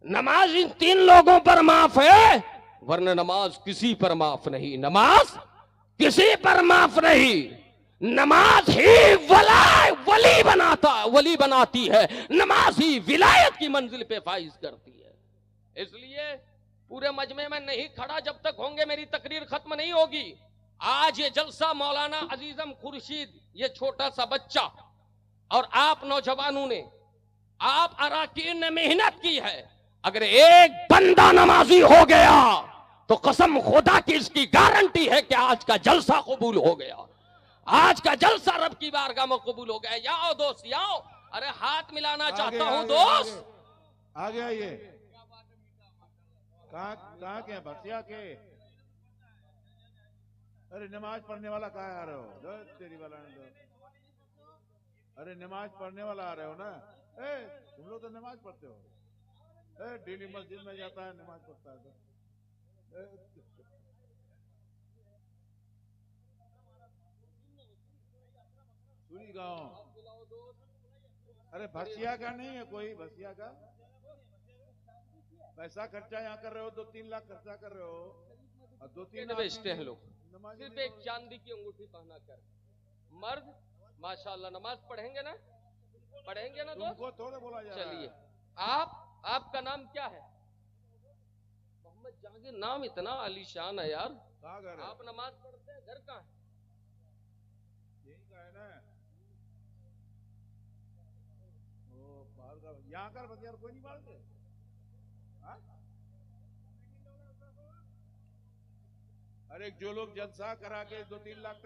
नमाज इन 3 लोगों पर माफ है, वरना नमाज किसी पर माफ नहीं। नमाज किसी पर माफ नहीं। नमाज ही वली बनाती है। नमाज ही विलायत की मंजिल पे फाइज करती है। इसलिए पूरे मजमे में नहीं खड़ा जब तक होंगे मेरी तकरीर खत्म नहीं होगी। आज ये जलसा मौलाना अजीजम खुर्शीद, ये छोटा सा बच्चा, और आप नौजवानों ने, आप अराकीन ने मेहनत की है। अगर एक बंदा नमाजी हो गया तो कसम खुदा की इसकी गारंटी है कि आज का जलसा कबूल हो गया। आज का जलसा रब की बारगाह में कबूल हो गया। आओ दोस्त, आओ। अरे हाथ मिलाना चाहता हूं दोस्त। आगे आइए। कहाँ के हैं? भसिया के? अरे नमाज पढ़ने वाला कहाँ आ रहे हो? तेरी वाला ने दो। अरे नमाज पढ़ने वाला आ रहे हो ना? तुम लोग तो नमाज पढ़ते हो। डेली मस्जिद में जाता है, नमाज पढ़ता है। सूरी गांव। अरे भसिया का नहीं है कोई? भसिया का पैसा खर्चा यहाँ कर रहे हो, 2-3 लाख खर्चा कर रहे हो, और 2-3 बेचते हैं लोग। सिर्फ एक चांदी की अंगूठी पहना कर मर्द माशाल्लाह नमाज पढ़ेंगे ना? पढ़ेंगे ना दोस्त? तुमको थोड़े बोला जा रहा है। चलिए, आपका नाम क्या है? मोहम्मद जहांगीर। नाम इतना आलीशान है यार। कहाँ घर है? आप नमाज पढ़ते हैं, घर कहाँ है? यही का है ना? ओ बाहर का। यहाँ कर बस यार, कोई नहीं मारते। अरे जो लोग जलसा करा के 2-3 लाख